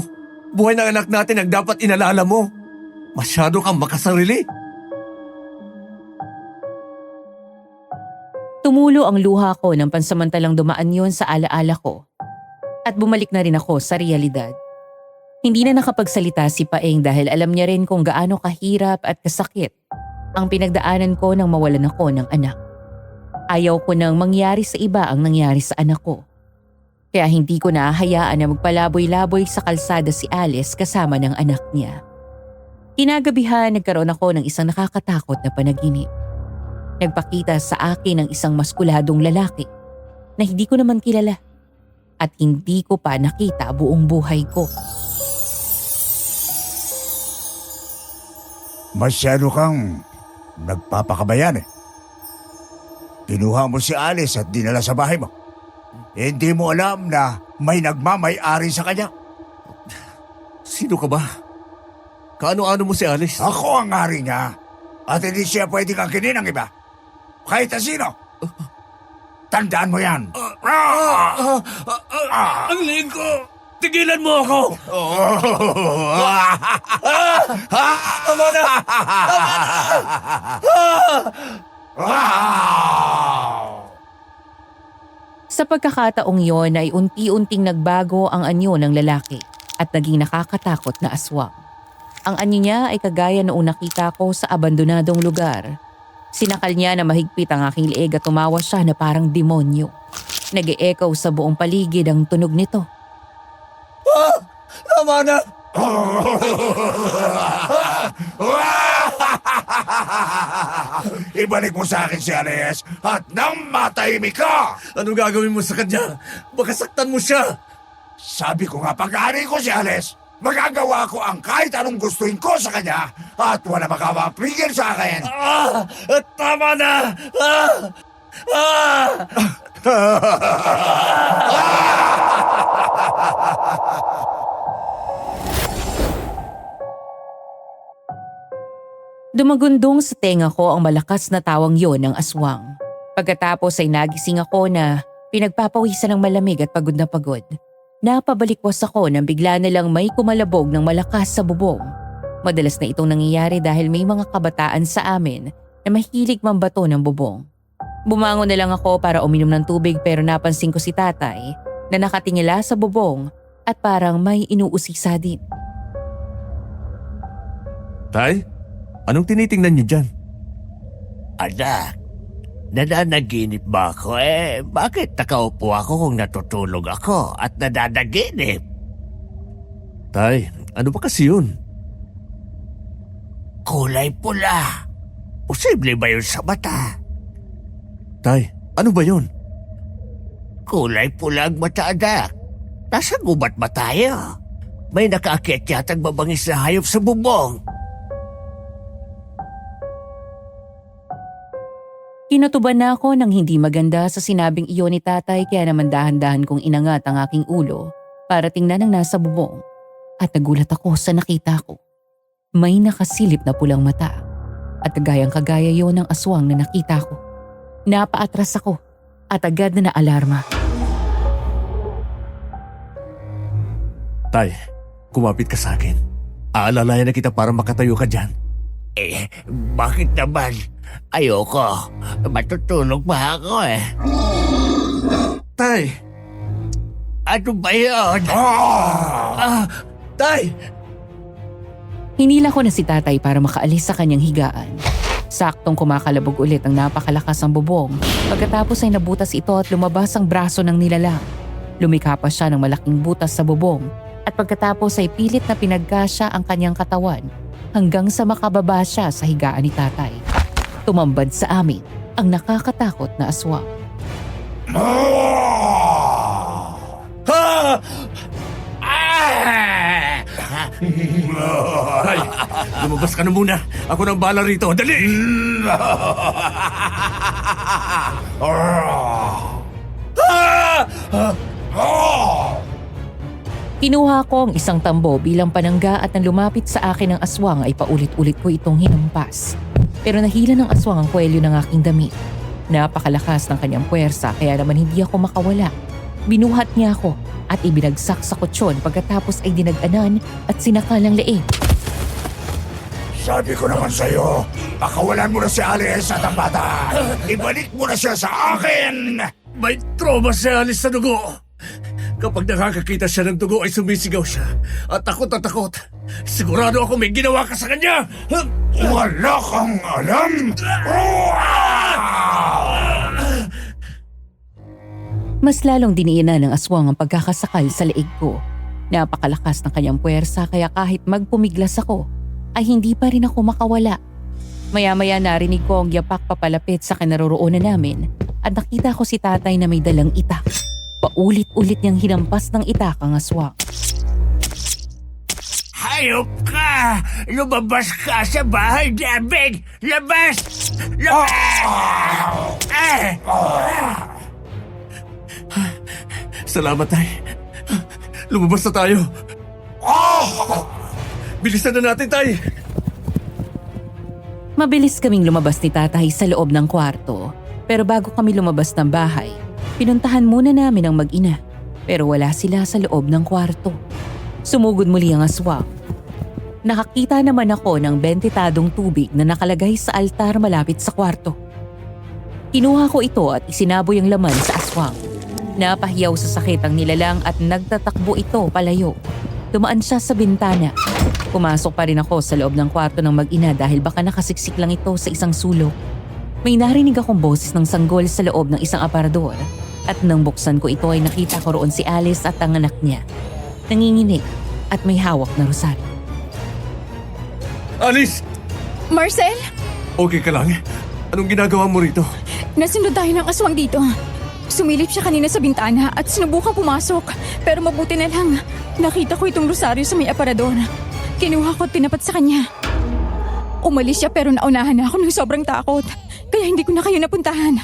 Buhay ng anak natin ang dapat inalala mo. Masyado kang makasarili. Tumulo ang luha ko nang pansamantalang dumaan yon sa alaala ko. At bumalik na rin ako sa realidad. Hindi na nakapagsalita si Paeng dahil alam niya rin kung gaano kahirap at kasakit ang pinagdaanan ko nang mawalan ako ng anak. Ayaw ko nang mangyari sa iba ang nangyari sa anak ko. Kaya hindi ko naahayaan na magpalaboy-laboy sa kalsada si Alice kasama ng anak niya. Kinagabihan nagkaroon ako ng isang nakakatakot na panaginip. Nagpakita sa akin ng isang maskuladong lalaki na hindi ko naman kilala at hindi ko pa nakita buong buhay ko. Masyado kang nagpapakabayan eh. Kinuha mo si Alice at dinala sa bahay mo. Hindi mo alam na may nagmamay-ari sa kanya. Sino ka ba? Kaano-ano mo si Alice? Ako ang ari niya. At hindi siya pwedeng angkinin ng iba. Kahit na sino. Tandaan mo yan. Ang liig ko! Tigilan mo ako! Tama na! Sa pagkakataong yon ay unti-unting nagbago ang anyo ng lalaki at naging nakakatakot na aswang. Ang anyo niya ay kagaya noong nakita ko sa abandonadong lugar. Sinakal niya na mahigpit ang aking leeg at tumawa siya na parang demonyo. Nag-e-echo sa buong paligid ang tunog nito. Tama na! Ibalik mo sa akin si Alice at nang matahimik ka! Anong gagawin mo sa kanya? Baka saktan mo siya! Sabi ko nga pag-aari ko si Alice, magagawa ko ang kahit anong gustuin ko sa kanya at wala makapapigil sa akin. Tama na! Dumagundong sa tenga ko ang malakas na tawang yon ng aswang. Pagkatapos ay nagising ako na pinagpapawisan ng malamig at pagod na pagod. Napabalikwas ako nang bigla na lang may kumalabog ng malakas sa bubong. Madalas na itong nangyayari dahil may mga kabataan sa amin na mahilig mambato ng bubong. Bumangon na lang ako para uminom ng tubig pero napansin ko si tatay na nakatingala sa bubong at parang may inuusisa din. Tay, anong tinitingnan niyo dyan? Anak, nananaginip ba ako? Bakit nakaupo ako kung natutulog ako at nananaginip? Tay, ano ba kasi yun? Kulay pula. Posible ba yun sa mata? Tay, ano ba yun? Kulay pula ang mata, anak. Nasa gubat ba tayo? May nakaakyat yatang mabangis na hayop sa bubong. Kinutuban na ako ng hindi maganda sa sinabing iyon ni tatay kaya naman dahan-dahan kong inangat ang aking ulo para tingnan ang nasa bubong. At nagulat ako sa nakita ko. May nakasilip na pulang mata at kagayang-kagaya yon ng aswang na nakita ko. Napaatras ako at agad na naalarma. Tay, kumapit ka sa akin. Aalalayan na kita para makatayo ka dyan. Bakit naman? Ayoko. Matutulog pa ako Tay! Ano ba yun? Tay! Hinila ko na si tatay para makaalis sa kanyang higaan. Saktong kumakalabog ulit ang napakalakas ng bubong. Pagkatapos ay nabutas ito at lumabas ang braso ng nilalang. Lumikha pa siya ng malaking butas sa bubong at pagkatapos ay pilit na pinagkasya ang kanyang katawan hanggang sa makababa siya sa higaan ni tatay. Tumambad sa amin ang nakakatakot na aswang. Ay, lumabas ka na muna. Ako nang bala rito. Dali! Kinuha ko ang isang tambo bilang panangga at nang lumapit sa akin ang aswang ay paulit-ulit ko itong hinampas. Pero nahila ng aswang ang kwelyo ng aking damit. Napakalakas ng kanyang puwersa kaya naman hindi ako makawala. Binuhat niya ako at ibinagsak sa kutsyon pagkatapos ay dinag-anan at sinakal ang leeg. Sabi ko naman sa'yo, pakawalan mo na si Alice at ang bata. Ibalik mo na siya sa akin! May trauma si Alice sa dugo. Kapag nakakakita siya ng dugo ay sumisigaw siya. At takot na takot. Sigurado ako may ginawa ka sa kanya. Wala kang alam! Mas lalong diniinan ng aswang ang pagkakasakal sa leeg ko. Napakalakas ng kanyang puwersa kaya kahit magpumiglas ako, ay hindi pa rin ako makawala. Maya-maya narinig ko ang yapak papalapit sa kinaroroonan namin at nakita ko si tatay na may dalang itak. Paulit-ulit niyang hinampas ng itak ang aswang. Hayop ka! Lumabas ka sa bahay namin! Labas! Labas! Salamat, tay. Lumabas na tayo. Bilisan na natin, tay. Mabilis kaming lumabas ni tatay sa loob ng kwarto. Pero bago kami lumabas ng bahay, pinuntahan muna namin ang mag-ina. Pero wala sila sa loob ng kwarto. Sumugod muli ang aswang. Nakakita naman ako ng bentitadong tubig na nakalagay sa altar malapit sa kwarto. Kinuha ko ito at isinaboy ang laman sa aswang. Napahiyaw sa sakit ang nilalang at nagtatakbo ito palayo. Dumaan siya sa bintana. Pumasok pa rin ako sa loob ng kwarto ng mag-ina dahil baka nakasiksik lang ito sa isang sulok. May narinig akong boses ng sanggol sa loob ng isang aparador at nang buksan ko ito ay nakita ko roon si Alice at ang anak niya. Nanginginig at may hawak na rosaryo. Alice! Marcel, Okay ka lang? Anong ginagawa mo rito? nasunod tayo ng aswang dito. Sumilip siya kanina sa bintana at sinubukang pumasok. Pero mabuti na lang, nakita ko itong rosaryo sa may aparador. Kinuha ko at tinapat sa kanya. Umalis siya pero naunahan na ako ng sobrang takot. Kaya hindi ko na kayo napuntahan.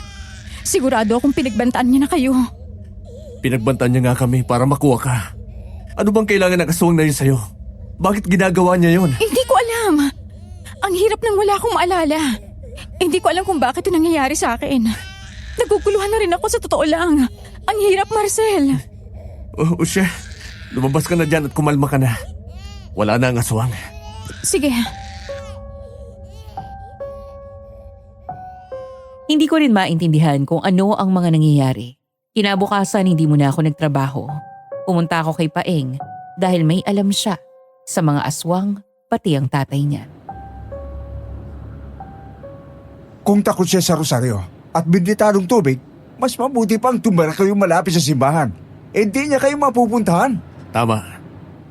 Sigurado akong pinagbantaan niya na kayo. Pinagbantan niya nga kami para makuha ka. Ano bang kailangan ng aswang na yun sa'yo? Bakit ginagawa niya yun? Hindi ko alam. Ang hirap nang wala akong maalala. Hindi ko alam kung bakit ito nangyayari sa akin. Naguguluhan na rin ako sa totoo lang. Ang hirap, Marcel. Oh, siya. Lumabas ka na dyan at kumalma ka na. Wala na ang aswang. Sige. Hindi ko rin maintindihan kung ano ang mga nangyayari. Kinabukasan hindi muna ako nagtrabaho. Pumunta ako kay Paeng dahil may alam siya sa mga aswang pati ang tatay niya. Kung takot siya sa rosaryo at binditadong tubig, mas mabuti pang tumara kayo malapit sa simbahan. Hindi niya kayo mapupuntahan. Tama.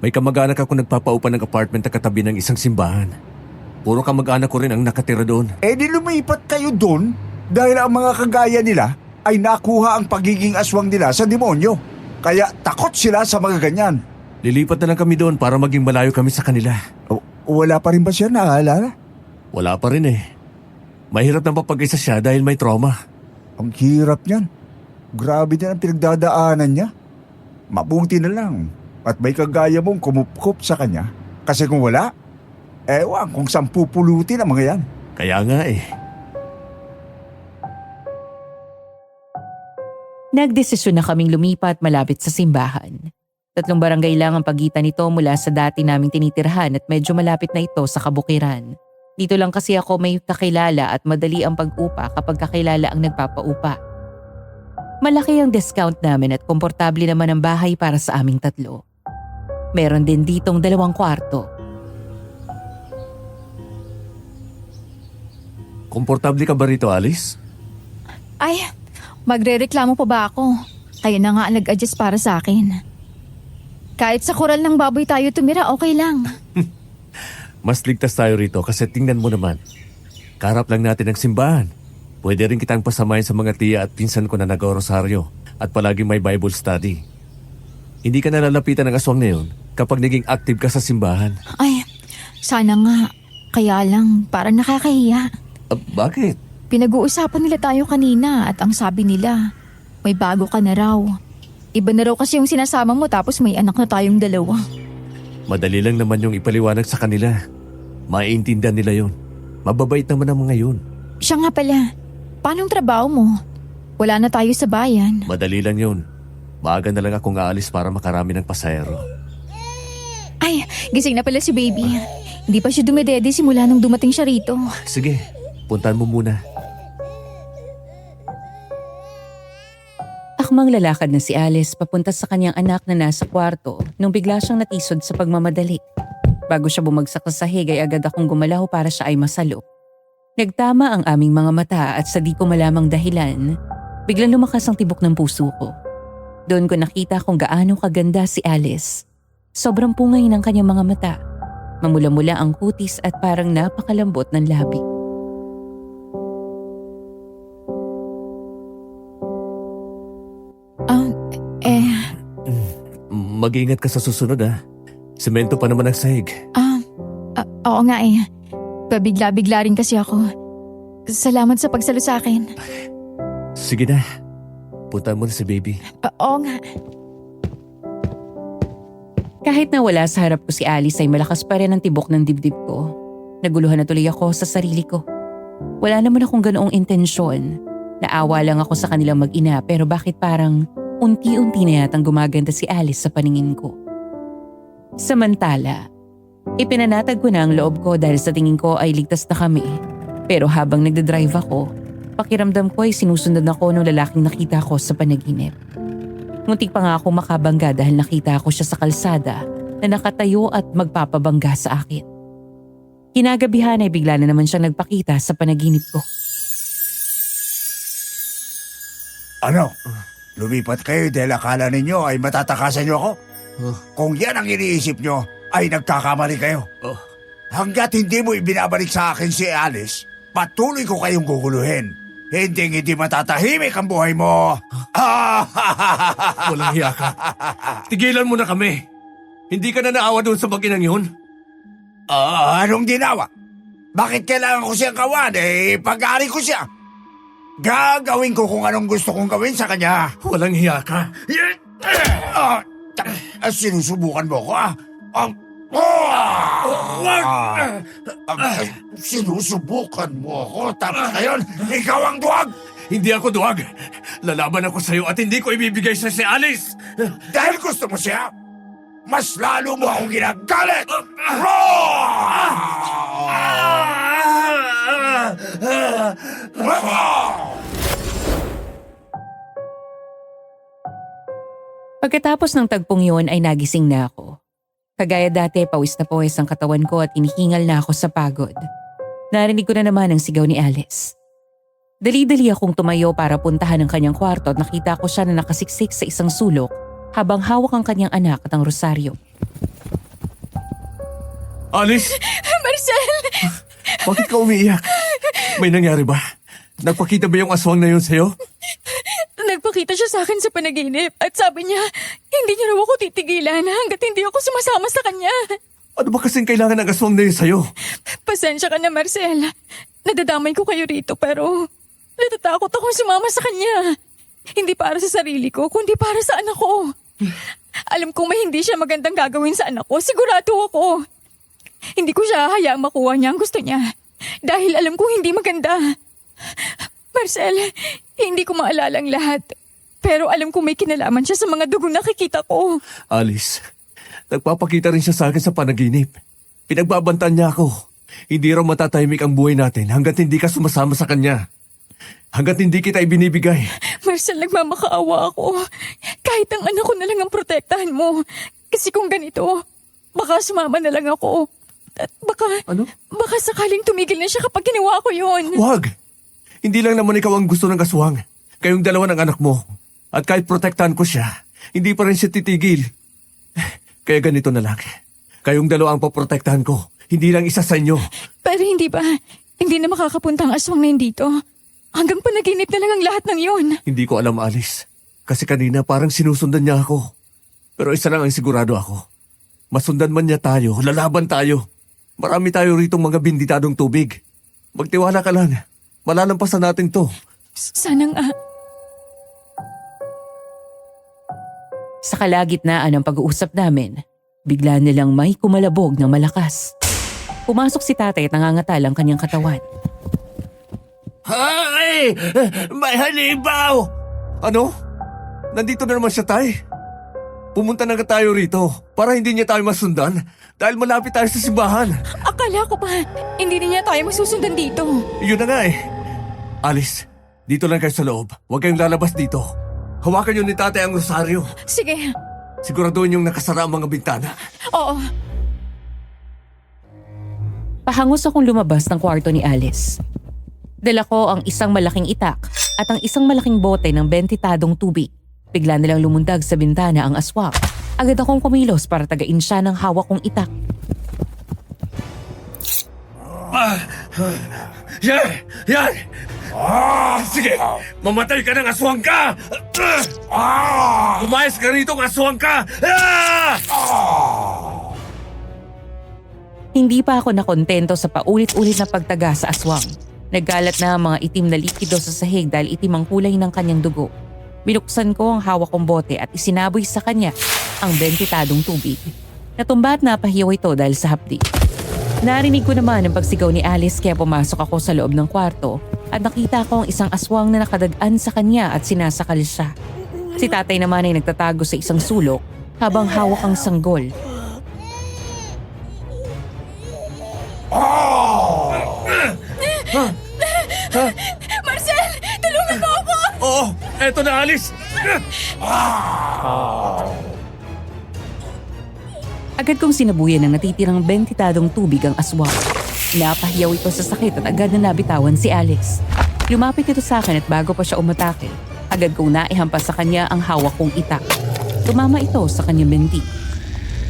May kamag-anak ako nagpapaupa ng apartment na katabi ng isang simbahan. Puro kamag-anak ko rin ang nakatira doon. Di lumipat kayo doon dahil ang mga kagaya nila ay nakuha ang pagiging aswang nila sa demonyo. Kaya takot sila sa mga ganyan. Lilipat na lang kami doon para maging malayo kami sa kanila. Wala pa rin ba siya naalala? Wala pa rin eh. Mahirap na mapag-isa siya dahil may trauma. Ang hirap niyan. Grabe din ang pinagdadaanan niya. Mabuti na lang at may kagaya mong kumupkup sa kanya. Kasi kung wala, ewan kung saan pupulutin ang mga yan. Kaya nga eh. Nagdesisyon na kaming lumipat malapit sa simbahan. 3 barangay lang ang pagitan nito mula sa dati naming tinitirhan at medyo malapit na ito sa kabukiran. Dito lang kasi ako may kakilala at madali ang pag-upa kapag kakilala ang nagpapaupa. Malaki ang discount namin at komportable naman ang bahay para sa aming 3. Meron din ditong 2 kwarto. Komportable ka ba rito, Alice? Ay, magrereklamo pa ba ako? Kaya na nga nag-adjust para sa akin. Kahit sa koral ng baboy tayo tumira, okay lang. Mas ligtas tayo rito kasi tingnan mo naman. Karap lang natin ang simbahan. Pwede rin kitang pasamahin sa mga tiya at pinsan ko na nag-orosaryo at palagi may Bible study. Hindi ka nalalapitan ng aswang na yun kapag naging active ka sa simbahan. Ay, sana nga. Kaya lang, parang nakakahiya. Bakit? Pinag-uusapan nila tayo kanina at ang sabi nila, may bago ka na raw. Iba na raw kasi yung sinasama mo tapos may anak na tayong dalawa. Madali lang naman yung ipaliwanag sa kanila. Maiintindihan nila yun. Mababait naman ang mga yun. Siya nga pala, paanong trabaho mo? Wala na tayo sa bayan. Madali lang yun. Maaga na lang akong aalis para makarami ng pasahero. Ay, gising na pala si baby. Hindi pa siya dumedede simula nung dumating siya rito. Sige, puntahan mo muna. Akmang lalakad na si Alice papunta sa kanyang anak na nasa kwarto nung bigla siyang natisod sa pagmamadali. Bago siya bumagsak sa sahig ay agad akong gumalaw para siya ay masalo. Nagtama ang aming mga mata at sa di ko malamang dahilan, biglang lumakas ang tibok ng puso ko. Doon ko nakita kung gaano kaganda si Alice. Sobrang pungay ng kanyang mga mata. Mamula-mula ang kutis at parang napakalambot ng labi. Mag-iingat ka sa susunod Semento pa naman ang sahig. Oo nga eh. Pabigla-bigla rin kasi ako. Salamat sa pagsalo sa akin. Sige na. Puntahan mo na si baby. Oo nga. Kahit na wala sa harap ko si Alice ay malakas pa rin ang tibok ng dibdib ko. Naguluhan na tuloy ako sa sarili ko. Wala naman akong ganoong intensyon. Naawa lang ako sa kanilang mag-ina pero bakit parang unti-unti na yatang gumaganda si Alice sa paningin ko. Samantala, ipinanatag ko na ang loob ko dahil sa tingin ko ay ligtas na kami. Pero habang nagdadrive ako, pakiramdam ko ay sinusunod ako ng lalaking nakita ko sa panaginip. Muntik pa nga ako makabangga dahil nakita ko siya sa kalsada na nakatayo at magpapabangga sa akin. Kinagabihan ay bigla na naman siyang nagpakita sa panaginip ko. Ano? Lumipat kayo dahil akala ninyo ay matatakasan nyo ako? Kung yan ang iniisip nyo, ay nagkakamali kayo. Hanggat hindi mo ibinabalik sa akin si Alice, patuloy ko kayong guguluhin. Hindi matatahimik ang buhay mo. Walang hiya ka. Tigilan mo na kami. Hindi ka na naawa doon sa mag-inang yun? Anong ginawa? Bakit kailangan ko siyang kawan? Pag-aari ko siya. Gagawin ko kung anong gusto kong gawin sa kanya. Walang hiya ka. Sinusubukan mo ko, sinusubukan mo ako, tapos ngayon, ikaw ang duwag! Hindi ako duwag. Lalaban ako sa'yo at hindi ko ibibigay sa si Alice. Dahil gusto mo siya, mas lalo mo akong ginagalit! Pagkatapos ng tagpong yun ay nagising na ako. Kagaya dati, pawis na pawis ang katawan ko at inihingal na ako sa pagod. Narinig ko na naman ang sigaw ni Alice. Dali-dali akong tumayo para puntahan ang kanyang kwarto at nakita ko siya na nakasiksik sa isang sulok habang hawak ang kanyang anak at ang rosaryo. Alice! Marcel! Bakit ka umiiyak? May nangyari ba? Nagpakita ba yung aswang na yun sa'yo? Nagpakita siya sa akin sa panaginip at sabi niya, hindi niya raw ako titigilan hanggat hindi ako sumasama sa kanya. Ano ba kasing kailangan ng aswang na yun sa'yo? Pasensya ka na, Marcel. Nadadamay ko kayo rito pero natatakot akong sumama sa kanya. Hindi para sa sarili ko, kundi para sa anak ko. Alam kong may hindi siya magandang gagawin sa anak ko, sigurado ako. Hindi ko siya hayaang makuha niya ang gusto niya. Dahil alam kong hindi maganda. Marcel, hindi ko maalala ang lahat. Pero alam kong may kinalaman siya sa mga dugong nakikita ko. Alice, nagpapakita rin siya sa akin sa panaginip. Pinagbabantaan niya ako. Hindi raw matatahimik ang buhay natin hanggat hindi ka sumasama sa kanya. Hanggat hindi kita ibinibigay. Marcel, nagmamakaawa ako. Kahit ang anak ko na lang ang protektahan mo. Kasi kung ganito, baka sumama na lang ako. At baka, Ano? baka sakaling tumigil na siya kapag ginawa ko yun. Wag! Hindi lang naman ikaw ang gusto ng aswang. Kayong dalawa ng anak mo. At kahit protektahan ko siya, hindi pa rin siya titigil. Kaya ganito na lang. Kayong dalawa ang poprotektahan ko. Hindi lang isa sa inyo. Pero hindi ba? Hindi na makakapunta ang aswang na yun dito. Hanggang panaginip na lang ang lahat ng yun. Hindi ko alam, Alice. Kasi kanina parang sinusundan niya ako. Pero isa lang ang sigurado ako. Masundan man niya tayo, lalaban tayo. Marami tayo ritong mga binditadong tubig. Magtiwala ka lang. Malalampasan natin to. Sana nga. Sa kalagitnaan ng pag-uusap namin, bigla nilang may kumalabog ng malakas. Pumasok si tatay at nangangatal ang kanyang katawan. Hay! May halibaw! Ano? Nandito na naman siya, tay. Pumunta na nga tayo rito para hindi niya tayo masundan dahil malapit tayo sa simbahan. Akala ko pa, hindi na niya tayo masusundan dito. Yun na nga eh. Alice, dito lang kayo sa loob. Huwag kayong lalabas dito. Hawakan niyo ni tatay ang rosaryo. Sige, Siguraduhin yung nakasara ang mga bintana. oo. Pahangos akong lumabas ng kwarto ni Alice. Dala ko ang isang malaking itak at ang isang malaking bote ng bentitadong tubig. Bigla nilang lumundag sa bintana ang aswang. Agad akong kumilos para tagain siya ng hawak kong itak. Yan! Yan! Sige! Mamatay ka ng aswang ka! Umayos ka rito ng aswang ka! Hindi pa ako nakontento sa paulit-ulit na pagtaga sa aswang. Naggalat na ang mga itim na likido sa sahig dahil itim ang kulay ng kanyang dugo. Binuksan ko ang hawak kong bote at isinaboy sa kanya ang bentitadong tubig. Natumba at napahiyaw ito dahil sa hapdi. Narinig ko naman ang pagsigaw ni Alice kaya pumasok ako sa loob ng kwarto at nakita ko ang isang aswang na nakadagan sa kanya at sinasakal siya. Si tatay naman ay nagtatago sa isang sulok habang hawak ang sanggol. Marcel, tulungan mo ako! Oo! Eto na, Alice! Agad kong sinabuyan ng natitirang bentitadong tubig ang aswang. Napahiyaw ito sa sakit at agad na nabitawan si Alice. Lumapit ito sa akin at bago pa siya umatake, agad kong naihampas sa kanya ang hawak kong itak. Tumama ito sa kanyang benti.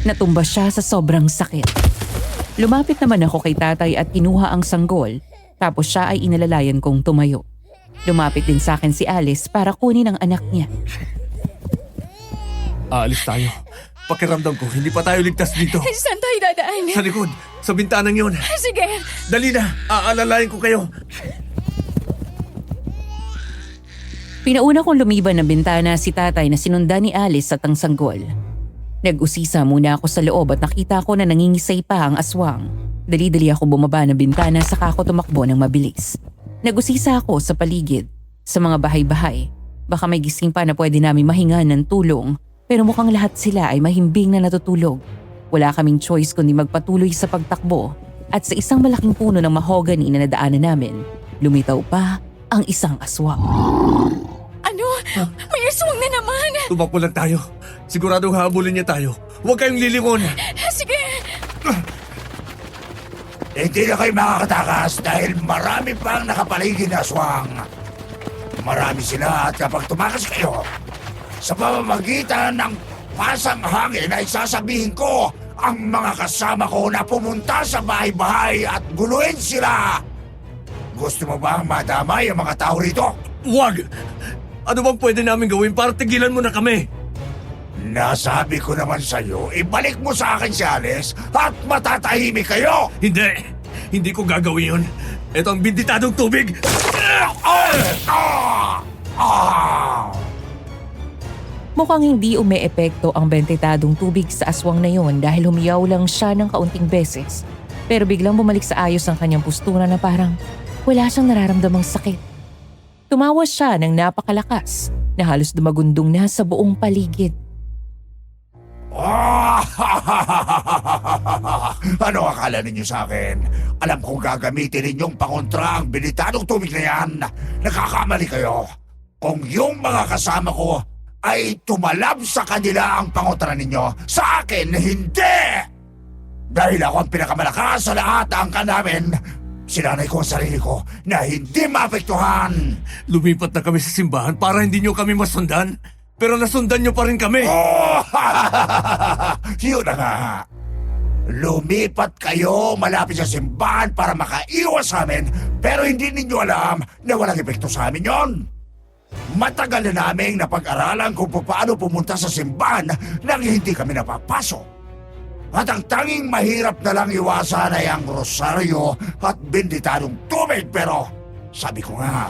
Natumba siya sa sobrang sakit. Lumapit naman ako kay tatay at kinuha ang sanggol, tapos siya ay inalalayan kong tumayo. Lumapit din sa akin si Alice para kunin ang anak niya. Aalis tayo. Pakiramdam ko, hindi pa tayo ligtas dito. Saan tayo dadaan? Sa likod, sa bintanang yun. Sige, Dali na, aalalayan ko kayo. Pinauna kong lumiban ng bintana si tatay na sinundan ni Alice at ang sanggol. Nag-usisa muna ako sa loob at nakita ko na nangingisay pa ang aswang. Dali-dali ako bumaba ng bintana saka ako tumakbo ng mabilis. Nag-usisa ako sa paligid, sa mga bahay-bahay. Baka may gising pa na pwede namin mahinga ng tulong, pero mukhang lahat sila ay mahimbing na natutulog. Wala kaming choice kundi magpatuloy sa pagtakbo at sa isang malaking puno ng mahogany na nadaanan namin, lumitaw pa ang isang aswang. ano? May aswang na naman! Tumakbo lang tayo. Siguradong habulin niya tayo. Huwag kayong lilingon. Sige! Hindi na kayo makakatakas dahil marami pang nakapaligid na aswang. Marami sila at kapag tumakas kayo, sa pamamagitan ng pasang hangin ay sasabihin ko ang mga kasama ko na pumunta sa bahay-bahay at guluhin sila. Gusto mo bang madamay ang mga tao rito? Huwag! Ano bang pwede namin gawin para tigilan mo na kami? Nasabi ko naman sa'yo, ibalik mo sa akin si Alice at matatahimik kayo! Hindi! Hindi ko gagawin yun. Ito ang binditadong tubig! Mukhang hindi umeepekto ang bentitadong tubig sa aswang na yon dahil humiyaw lang siya ng kaunting beses. Pero biglang bumalik sa ayos ang kanyang postura na parang wala siyang nararamdamang sakit. Tumawa siya ng napakalakas na halos dumagundong na sa buong paligid. Ano akala ninyo sa akin? Alam kong gagamitin ninyong pangontra ang binitadong tubig na yan. Nakakamali kayo. Kung yung mga kasama ko ay tumalab sa kanila ang pangontra ninyo, sa akin hindi! Dahil ako ang pinakamalakas sa lahat ng angkan namin, sinanay ko ang sarili ko na hindi maapektuhan. Lumipat na kami sa simbahan para hindi nyo kami masundan. Pero nasundan nyo pa rin kami. Oh! Yun na nga. Lumipat kayo malapit sa simbahan para makaiwas sa amin, pero hindi ninyo alam na walang epekto sa amin yon. Matagal na naming napag-aralan kung paano pumunta sa simbahan nang hindi kami napapasok. At ang tanging mahirap na lang iwasan ay ang rosaryo at benditadong tubig, pero sabi ko nga,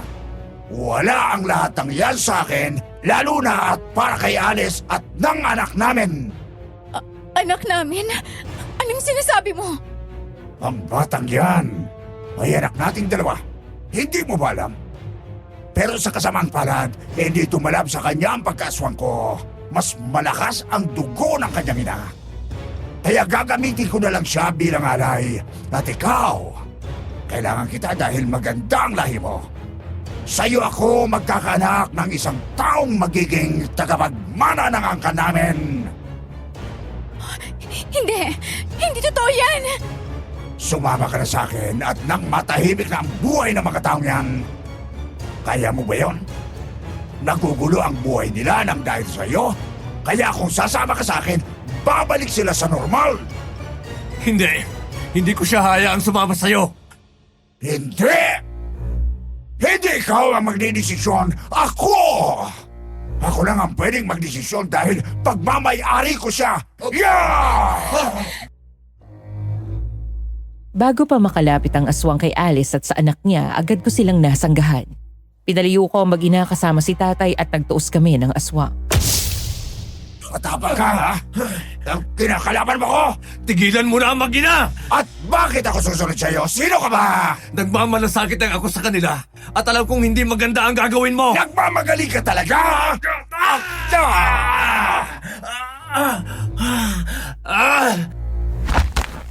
wala ang lahat ng yan sa akin, lalo na at para kay Alice at ng anak namin. Anak namin? Anong sinasabi mo? Ang batang yan ay anak nating dalawa. Hindi mo ba alam? Pero sa kasamang palad, hindi tumalab sa kanya ang pagkaswang ko. Mas malakas ang dugo ng kanyang ina. Kaya gagamitin ko na lang siya bilang alay. At ikaw, kailangan kita dahil maganda ang lahi mo. Sa'yo ako magkakaanak ng isang taong magiging tagapagmana ng angkan namin. Hindi! Hindi totoo yan! Sumama ka na sa akin at nang matahimik na ang buhay ng mga taong yan. Kaya mo ba yun? Nagugulo ang buhay nila nang dahil sa'yo? Kaya kung sasama ka sa akin, babalik sila sa normal. Hindi. Hindi ko siya hayaang sumama sa'yo. Hindi! Hindi ikaw ang magdidesisyon. Ako! Ako lang ang pwedeng magdesisyon dahil pagmamay-ari ko siya. Yeah! Bago pa makalapit ang aswang kay Alice at sa anak niya, agad ko silang nasanggahan. Pinaliw ko ang mag-ina kasama si tatay at nagtuos kami ng aswang. Matapang ka, ha? Ang kinakalaban mo ko? Tigilan mo na ang mag-ina! At bakit ako susunod sa'yo? Sino ka ba? Nagmamalasakit ang ako sa kanila at alam kong hindi maganda ang gagawin mo. Nagmamagali ka talaga?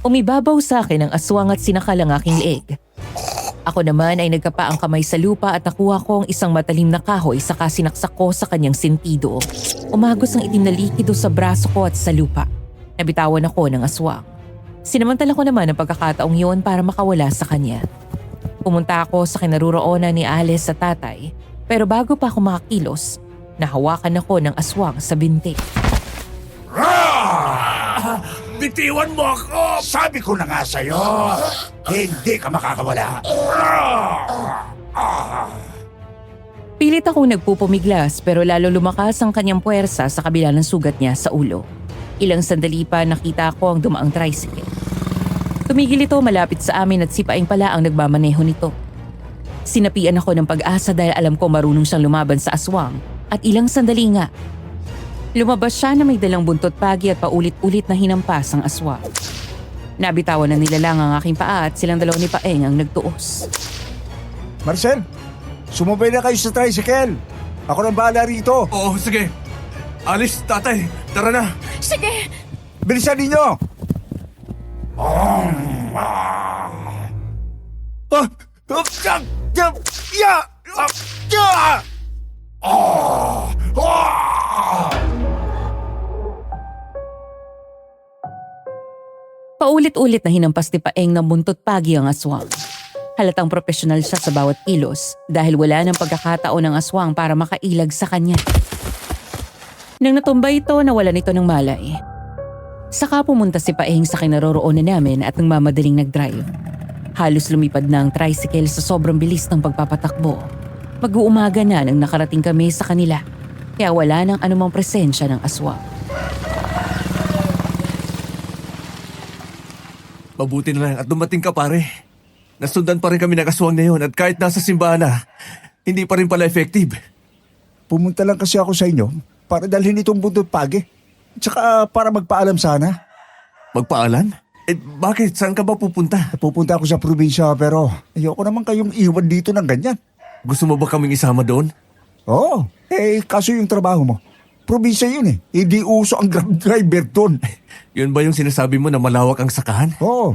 Umibabaw sa akin ang aswang at sinakal ang aking leeg. Ako naman ay nagkapa ang kamay sa lupa at nakuha ko ang isang matalim na kahoy saka sinaksak ko sa kanyang sentido. Umagos ang itim na likido sa braso ko at sa lupa. Nabitawan ako ng aswang. Sinamantala ko naman ang pagkakataong yun para makawala sa kanya. Pumunta ako sa kinaroroonan ni Alice sa tatay, pero bago pa ako makakilos, nahawakan ako ng aswang sa binti. Bitiwan mo ako! Sabi ko na nga sa'yo, hindi ka makakawala. Pilit akong nagpupumiglas pero lalo lumakas ang kanyang puwersa sa kabila ng sugat niya sa ulo. Ilang sandali pa nakita ko ang dumaang tricycle. Tumigil ito malapit sa amin at si Paeng pala ang nagmamaneho nito. Sinapian ako ng pag-asa dahil alam ko marunong siyang lumaban sa aswang at ilang sandali nga. Lumabas siya na may dalang buntot pagi at paulit-ulit na hinampas ang aswang. Nabitawan na nila lang ang aking paa at silang dalawa ni Paeng ang nagtuos. Marcel, sumabay na kayo sa tricycle. Ako nang bahala rito. Oo, sige. Alice, tatay, tara na. Sige! Bilisan ninyo! Paulit-ulit na hinampas ni Paeng ng buntot pagi ang aswang. Halatang profesional siya sa bawat kilos dahil wala ng pagkakataon ng aswang para makailag sa kanya. Nang natumba ito, nawalan ito ng malay. Saka pumunta si Paeng sa kinaroroonan namin at nang mamadaling nag-drive. Halos lumipad na ang tricycle sa sobrang bilis ng pagpapatakbo. Mag-uumaga na nang nakarating kami sa kanila, kaya wala nang anumang presensya ng aswang. Mabuti na lang at dumating ka, pare. Nasundan pa rin kami ng aswang na yun at kahit nasa simbahan na, hindi pa rin pala effective. Pumunta lang kasi ako sa inyo para dalhin itong buntot pagi. Tsaka para magpaalam sana. Magpaalam? Bakit? Saan ka ba pupunta? Pupunta ako sa probinsya pero ayoko naman kayong iwan dito ng ganyan. Gusto mo ba kaming isama doon? Oo, kaso yung trabaho mo. Probinsya yun eh. Hindi uso ang grab driver doon. Yun ba yung sinasabi mo na malawak ang sakahan? Oo.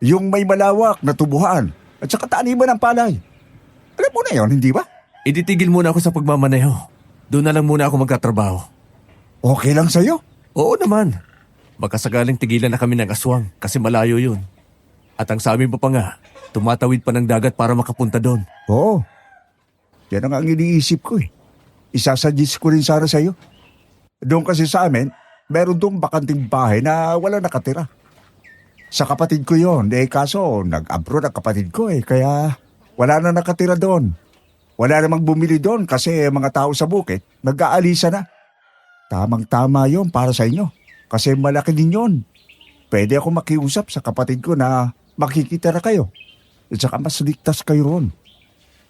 Yung may malawak na tubuhan at saka taniman ng palay. Alam mo na yun, hindi ba? Iditigil muna ako sa pagmamaneho. Doon na lang muna ako magkatrabaho. Okay lang sa'yo. Oo naman. Baka sakaling tigilan na kami ng aswang kasi malayo yun. At ang sabi mo pa nga, tumatawid pa ng dagat para makapunta doon. Oo. Yan ang iniisip ko eh. Isasuggest ko rin sana sa'yo. Doon kasi sa amin, meron doon bakanting bahay na wala nakatira. Sa kapatid ko yon, kaso nag-abroad ang kapatid ko kaya wala na nakatira doon. Wala namang bumili doon kasi mga tao sa bukid, nag-aalisa na. Tamang-tama yon para sa inyo kasi malaki din yon. Pwede ako makiusap sa kapatid ko na makikitira kayo at saka mas ligtas kayo ron.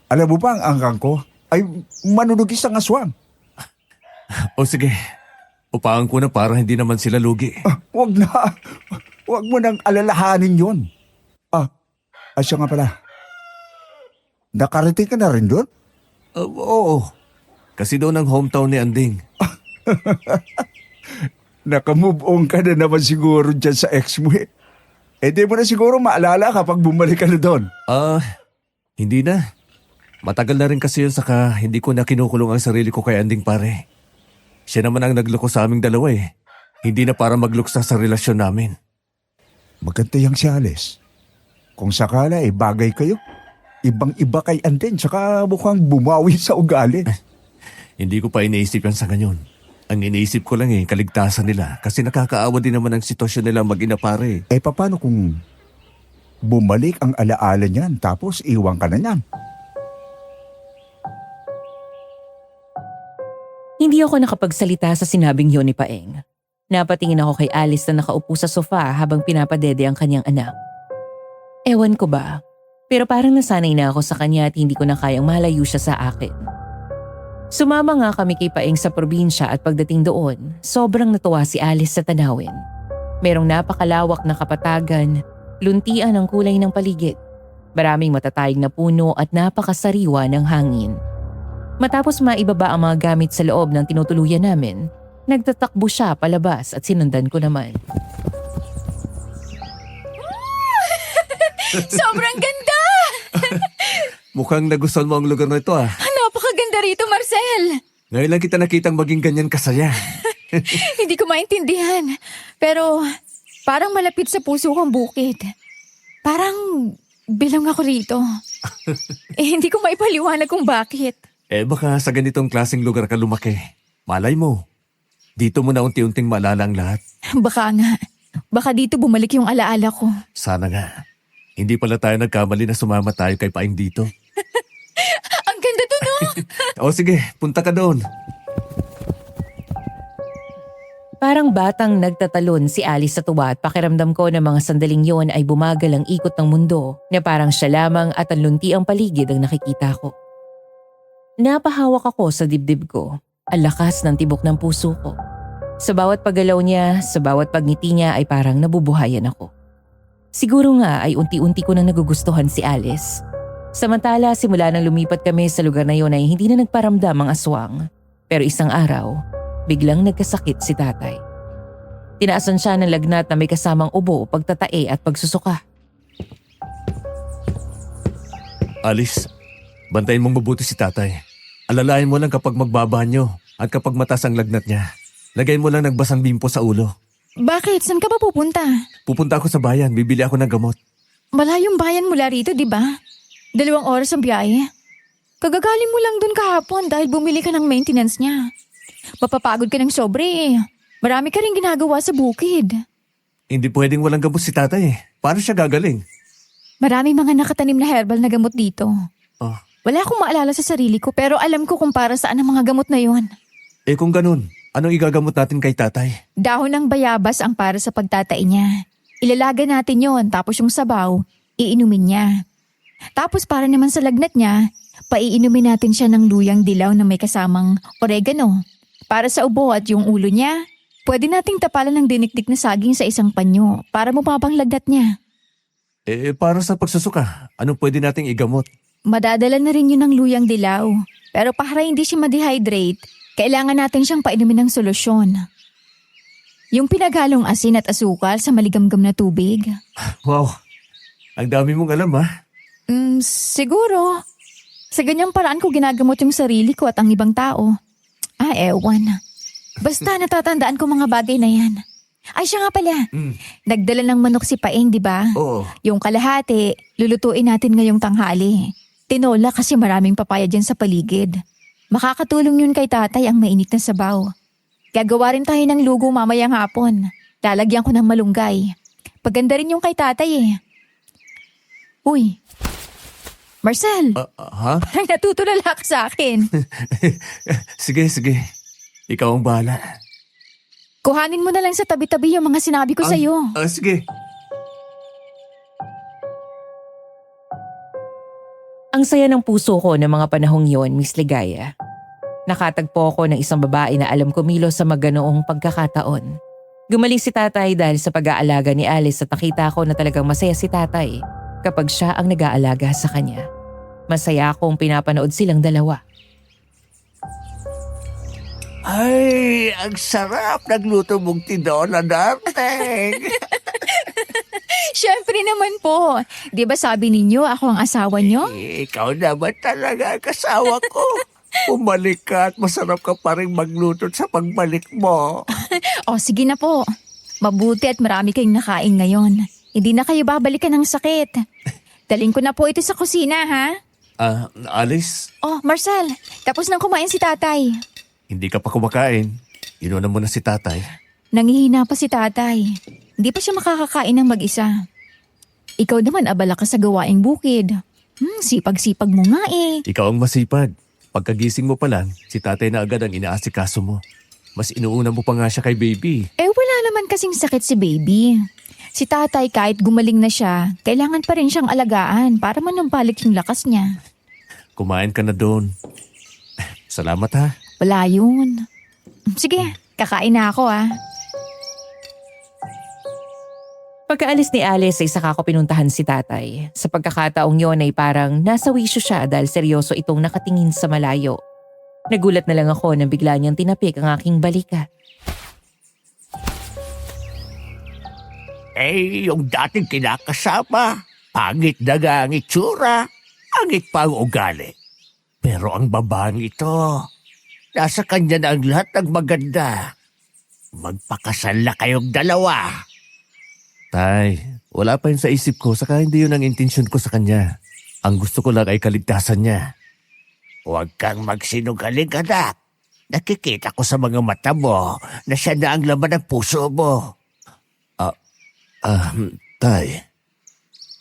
Alam mo ba ang angkang ko ay manunugis ang aswang? O sige, upahan ko na para hindi naman sila lugi. Wag na. Wag mo nang alalahanin yon. Siya nga pala. Nakarating ka na rin doon? Oo, kasi doon ang hometown ni Anding. Nakamove on ka na naman siguro dyan sa ex mo di mo na siguro maalala kapag bumalik ka na doon. Hindi na. Matagal na rin kasi yun saka hindi ko na kinukulong ang sarili ko kay Anding pare. Siya naman ang nagloko sa aming dalawa Hindi na para magluksa sa relasyon namin. Maganda yang si Alice. Kung sakala bagay kayo. Ibang-iba kay Anding saka mukhang bumawi sa ugali. Hindi ko pa iniisip yan sa ganyan. Ang iniisip ko lang kaligtasan nila kasi nakakaawa din naman ang sitwasyon nila mag-ina pare. Paano kung bumalik ang alaala niyan tapos iwan ka na niyan? Hindi ako nakapagsalita sa sinabing yun ni Paeng. Napatingin ako kay Alice na nakaupo sa sofa habang pinapadede ang kanyang anak. Ewan ko ba, pero parang nasanay na ako sa kanya at hindi ko na kayang malayo siya sa akin. Sumama nga kami kay Paeng sa probinsya at pagdating doon, sobrang natuwa si Alice sa tanawin. Merong napakalawak na kapatagan, luntian ang kulay ng paligid. Maraming matatayog na puno at napakasariwa ng hangin. Matapos maibaba ang mga gamit sa loob ng tinutuluyan namin, nagtatakbo siya palabas at sinundan ko naman. Sobrang ganda! Mukhang nagustuhan mo ang lugar na ito Napakaganda rito, Marcel! Ngayon lang kita nakitang maging ganyan kasaya. Hindi ko maintindihan. Pero parang malapit sa puso kong bukid. Parang bilang ako rito. Hindi ko maipaliwanag kung bakit. Baka sa ganitong klaseng lugar ka lumaki. Malay mo, dito mo na unti-unting maalala ang lahat. Baka nga. Baka dito bumalik yung alaala ko. Sana nga. Hindi pala tayo nagkamali na sumama tayo kay Paeng dito. Ang ganda doon, no? O sige, punta ka doon. Parang batang nagtatalon si Alice sa tuwa at pakiramdam ko na mga sandaling yon ay bumagal ang ikot ng mundo na parang siya lamang at ang lunti ang paligid ang nakikita ko. Napahawak ako sa dibdib ko, ang lakas ng tibok ng puso ko. Sa bawat paggalaw niya, sa bawat pagngiti niya ay parang nabubuhayan ako. Siguro nga ay unti-unti ko nang nagugustuhan si Alice. Samantala simula nang lumipat kami sa lugar na yon ay hindi na nagparamdam ang aswang. Pero isang araw, biglang nagkasakit si tatay. Tinaasan siya ng lagnat na may kasamang ubo, pagtatae at pagsusuka. Alice, bantayin mong mabuti si tatay. Alalayan mo lang kapag magbabanyo at kapag mataas ang lagnat niya. Lagay mo lang nagbasang bimpo sa ulo. Bakit? Saan ka ba pupunta? Pupunta ako sa bayan, bibili ako ng gamot. Malayong bayan mula rito, di ba? 2 oras ang biyahe. Kagagaling mo lang dun kahapon dahil bumili ka ng maintenance niya. Mapapagod ka ng sobre. Marami ka rin ginagawa sa bukid. Hindi pwedeng walang gamot si tatay. Paano siya gagaling? Marami mga nakatanim na herbal na gamot dito. Oh. Wala akong maalala sa sarili ko pero alam ko kung para saan ang mga gamot na yon. Kung ganun, anong igagamot natin kay tatay? Dahon ng bayabas ang para sa pagtatai niya. Ilalaga natin yon tapos yung sabaw, iinumin niya. Tapos para naman sa lagnat niya, paiinumin natin siya ng luyang dilaw na may kasamang oregano. Para sa ubo at yung ulo niya, pwede nating tapalan ng dinikdik na saging sa isang panyo para mapapang lagnat niya. Para sa pagsusuka, anong pwede nating igamot? Madadala na rin yun ng luyang dilaw. Pero para hindi siya ma-dehydrate, kailangan natin siyang painumin ng solusyon. Yung pinaghalong asin at asukal sa maligamgam na tubig. Wow, ang dami mong alam Siguro. Sa ganyang paraan ko ginagamot yung sarili ko at ang ibang tao. Ewan. Basta natatandaan ko mga bagay na yan. Ay, siya nga pala. Mm. Nagdala ng manok si Paeng, di ba? Oo. Yung kalahati, lulutuin natin ngayong tanghali. Tinola kasi maraming papaya dyan sa paligid. Makakatulong yun kay tatay ang mainit na sabaw. Gagawa rin tayo ng lugo mamayang hapon. Lalagyan ko ng malunggay. Paganda rin yung kay tatay eh. Uy, Marcel, Ha? parang natutulala ka sa akin. Sige. Ikaw ang bahala. Kuhanin mo na lang sa tabi-tabi yung mga sinabi ko sa'yo. Sige. Ang saya ng puso ko ng mga panahong yon, Miss Ligaya. Nakatagpo ako ng isang babae na alam kumilos sa maganoong pagkakataon. Gumaling si tatay dahil sa pag-aalaga ni Alice at nakita ko na talagang masaya si tatay kapag siya ang nag-aalaga sa kanya. Masaya akong pinapanood silang dalawa. Ay, ang sarap nagluto mong tinola, darling. Siyempre naman po. Di ba sabi ninyo ako ang asawa nyo? Ikaw naman talaga ang kasawa ko. Bumalik ka at masarap ka pa rin magluto sa pagbalik mo. O sige na po. Mabuti at marami kayong nakain ngayon. Hindi na kayo babalikan ng sakit. Daling ko na po ito sa kusina, ha? Alice, Oh, Marcel, tapos nang kumain si tatay. hindi ka pa kumakain. Inunan mo na si tatay. Nangihina pa si tatay. Hindi pa siya makakakain ng mag-isa. Ikaw naman abala ka sa gawaing bukid. Sipag-sipag mo nga eh. Ikaw ang masipag. Pagkagising mo pa lang, si tatay na agad ang inaasikaso mo. Mas inuuna mo pa nga siya kay baby. Wala naman kasing sakit si baby. Si tatay kahit gumaling na siya, kailangan pa rin siyang alagaan para manumbalik yung lakas niya. Kumain ka na doon. Salamat ha. Wala yun. Sige, kakain na ako ah. Pagkaalis ni Alice ay saka ko pinuntahan si tatay. Sa pagkakataong yon ay parang nasa wisyo siya dahil seryoso itong nakatingin sa malayo. Nagulat na lang ako nang bigla niyang tinapik ang aking balikat. Yung dating kinakasama, pangit na nga ang itsura, pangit pa ang ugali. Pero ang babaeng ito, nasa kanya na ang lahat ng maganda. Magpakasal na kayong dalawa. Tay, wala pa yun sa isip ko, saka hindi yun ang intensyon ko sa kanya. Ang gusto ko lang ay kaligtasan niya. Huwag kang magsinungaling, anak. Nakikita ko sa mga mata mo na siya na ang laman ng puso mo. Tay,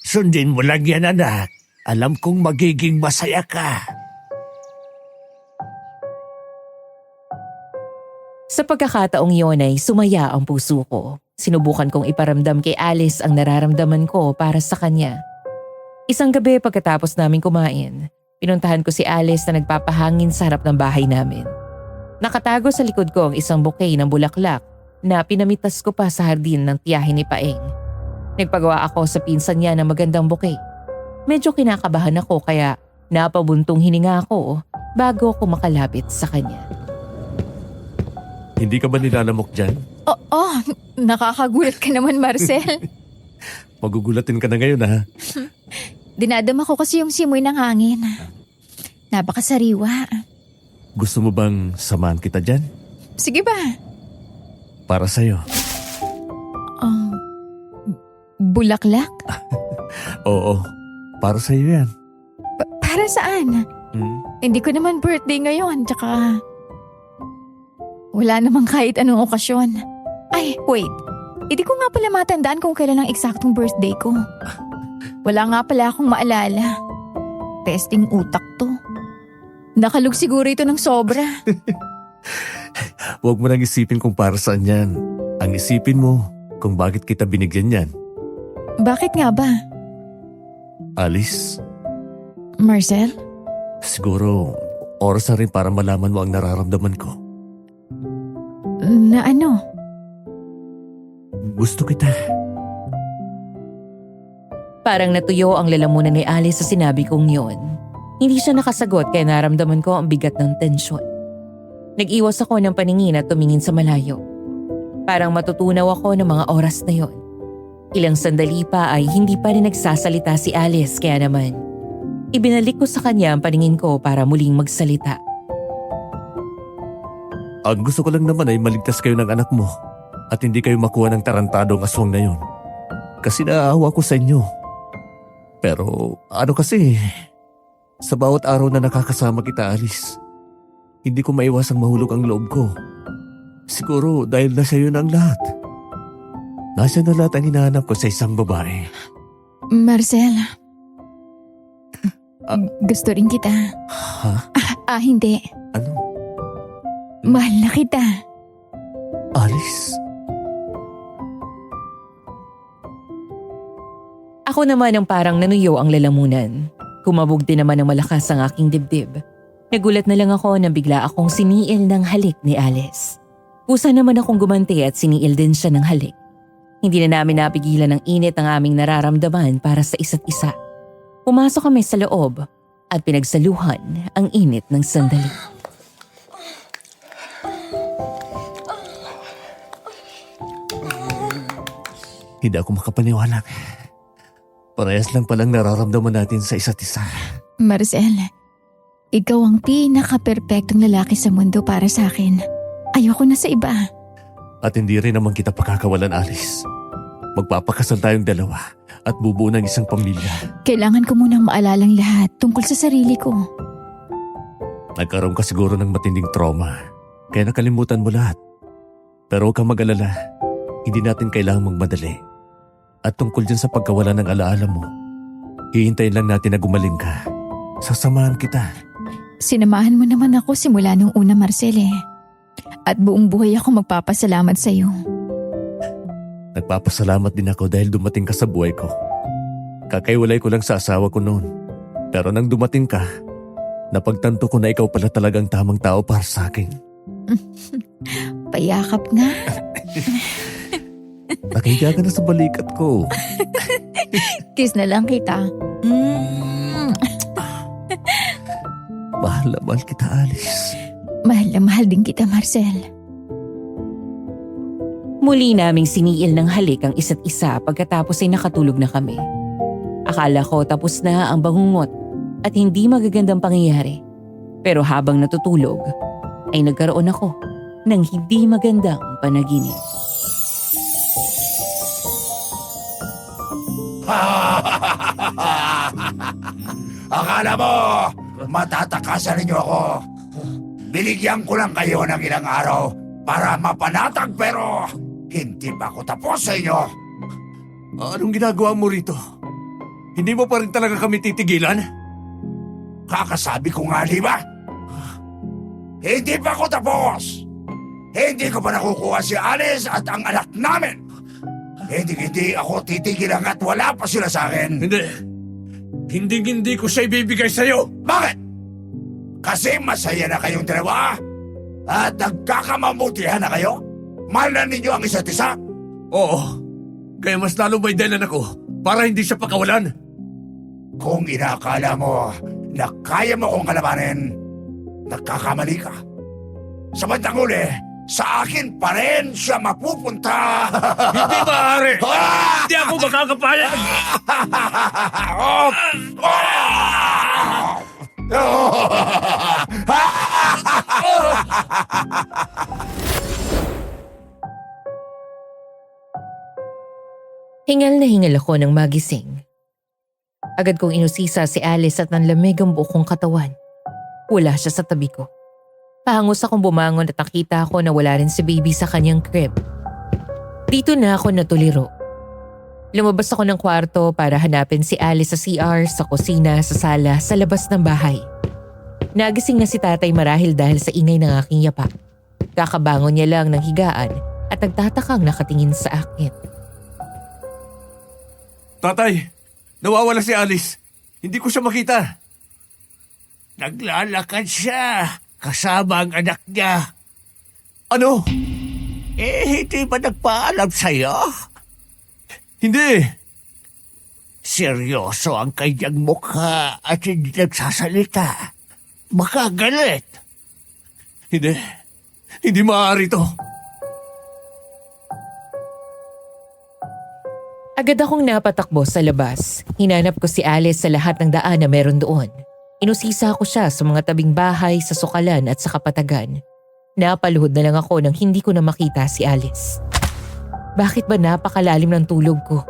Sundin mo lang yan, anak. Alam kong magiging masaya ka. Sa pagkakataong yon ay sumaya ang puso ko. Sinubukan kong iparamdam kay Alice ang nararamdaman ko para sa kanya. Isang gabi pagkatapos namin kumain, pinuntahan ko si Alice na nagpapahangin sa harap ng bahay namin. Nakatago sa likod ko ang isang bouquet ng bulaklak na pinamitas ko pa sa hardin ng tiyahin ni Paeng. Nagpagawa ako sa pinsan niya ng magandang bouquet. Medyo kinakabahan ako kaya napabuntong hininga ako bago ako makalapit sa kanya. hindi ka ba nilalamok dyan? Nakakagulat ka naman, Marcel. Magugulatin ka na ngayon ha. Dinadama ko kasi yung simoy ng hangin. Napakasariwa. Gusto mo bang samahan kita dyan? Sige ba? Para sa'yo. Bulaklak? Oo, para sa'yo yan. Para saan? Hindi ko naman birthday ngayon, tsaka wala namang kahit anong okasyon. Ay, wait. Hindi ko nga pala matandaan kung kailan ang eksaktong birthday ko. Wala nga pala akong maalala. Testing utak to. Nakalug siguro ito ng sobra. Huwag mo nang isipin kung para saan yan. Ang isipin mo kung bakit kita binigyan yan. Bakit nga ba? Alice, Marcel? siguro oras na rin para malaman mo ang nararamdaman ko. Na ano? Gusto kita. Parang natuyo ang lalamunan ni Alice sa sinabi kong yon. Hindi siya nakasagot kaya naramdaman ko ang bigat ng tensyon. Nag-iwas ako ng paningin at tumingin sa malayo. Parang matutunaw ako ng mga oras na yon. Ilang sandali pa ay hindi pa rin nagsasalita si Alice kaya naman ibinalik ko sa kanya ang paningin ko para muling magsalita. Ang gusto ko lang naman ay maligtas kayo ng anak mo. At hindi kayo makuha ng tarantadong aswang na yun. Kasi naaawa ko sa inyo. Pero ano kasi, sa bawat araw na nakakasama kita, Alice, hindi ko maiwasang mahulog ang loob ko. Siguro dahil nasa iyo na ang lahat. Nasa na lahat ang hinahanap ko sa isang babae. Marcel, gusto rin kita. Ha? Hindi. Ano? Mahal na kita. Alice? Ako naman ang parang nanuyo ang lalamunan. Kumabog din naman ng malakas ang aking dibdib. Nagulat na lang ako na bigla akong siniil ng halik ni Alice. Kusa naman akong gumanti at siniil din siya ng halik. Hindi na namin napigilan ng init ang aming nararamdaman para sa isa't isa. Pumasok kami sa loob at pinagsaluhan ang init ng sandali. Hindi ako makapaniwala. Parehas lang palang nararamdaman natin sa isa't isa. Marcel, ikaw ang pinaka-perpektong lalaki sa mundo para sa akin. Ayoko na sa iba. At hindi rin naman kita pakakawalan, Alice. Magpapakasal tayong dalawa at bubuo ng isang pamilya. Kailangan ko munang maalalang lahat tungkol sa sarili ko. Nagkaroon ka siguro ng matinding trauma, kaya nakalimutan mo lahat. Pero huwag kang mag-alala, hindi natin kailangang magmadali. At tungkol dyan sa pagkawala ng alaala mo, hihintayin lang natin na gumaling ka. Sasamahan kita. Sinamahan mo naman ako simula nung una, Marcel eh. At buong buhay ako magpapasalamat sa iyo. Nagpapasalamat din ako dahil dumating ka sa buhay ko. Kakaiwalay ko lang sa asawa ko noon. Pero nang dumating ka, napagtanto ko na ikaw pala talagang tamang tao para sa akin. Payakap nga. Nakahiga ka na sa balikat ko. Kiss na lang kita. Mahal na mahal kita, Alice. Mahal na mahal din kita, Marcel. Muli naming siniil ng halik ang isa't isa pagkatapos ay nakatulog na kami. Akala ko tapos na ang bangungot at hindi magagandang pangyayari. Pero habang natutulog, ay nagkaroon ako ng hindi magandang panaginip. Akala mo, matatakasan ninyo ako. Binigyan ko lang kayo ng ilang araw para mapanatag pero hindi pa ako tapos sa inyo. Anong ginagawa mo rito? Hindi mo pa rin talaga kami titigilan? Kakasabi ko nga, di ba? Hindi pa ako tapos. Hindi ko pa nakukuha si Alice at ang anak namin. Hindi ako titigilan at wala pa sila sa akin. Hindi ko siya ibibigay sa'yo. Bakit? Kasi masaya na kayong dalawa? At nagkakamamutihan na kayo? Mahal na ninyo ang isa't isa? Oo. Kaya mas lalo may dahilan ako para hindi siya pakawalan. Kung inakala mo na kaya mo kong kalabanin, nagkakamali ka. Sa bandang huli, sa akin pa rin siya mapupunta. Hindi maaari! Hindi ako makakapayag! Hingal na hingal ako ng magising. Agad kong inusisa si Alice at nanlamig ang buong kong katawan. Wala siya sa tabi ko. Pahangos akong bumangon at nakita ko na wala rin si baby sa kanyang crib. Dito na ako natuliro. Lumabas ako ng kwarto para hanapin si Alice sa CR, sa kusina, sa sala, sa labas ng bahay. Nagising na si tatay marahil dahil sa ingay ng aking yapa. Kakabangon niya lang ng higaan at nagtatakang nakatingin sa akin. Tatay, nawawala si Alice. Hindi ko siya makita. Naglalakad siya kasama ang anak niya. Ano? Hindi ba nagpaalam sa'yo? Hindi. Seryoso ang kanyang mukha at hindi nagsasalita. Baka galit. Hindi. Hindi maaari to. Agad akong napatakbo sa labas. Hinanap ko si Alice sa lahat ng daan na meron doon. Inusisa ko siya sa mga tabing bahay, sa sukalan at sa kapatagan. Napaluhod na lang ako nang hindi ko na makita si Alice. Bakit ba napakalalim ng tulog ko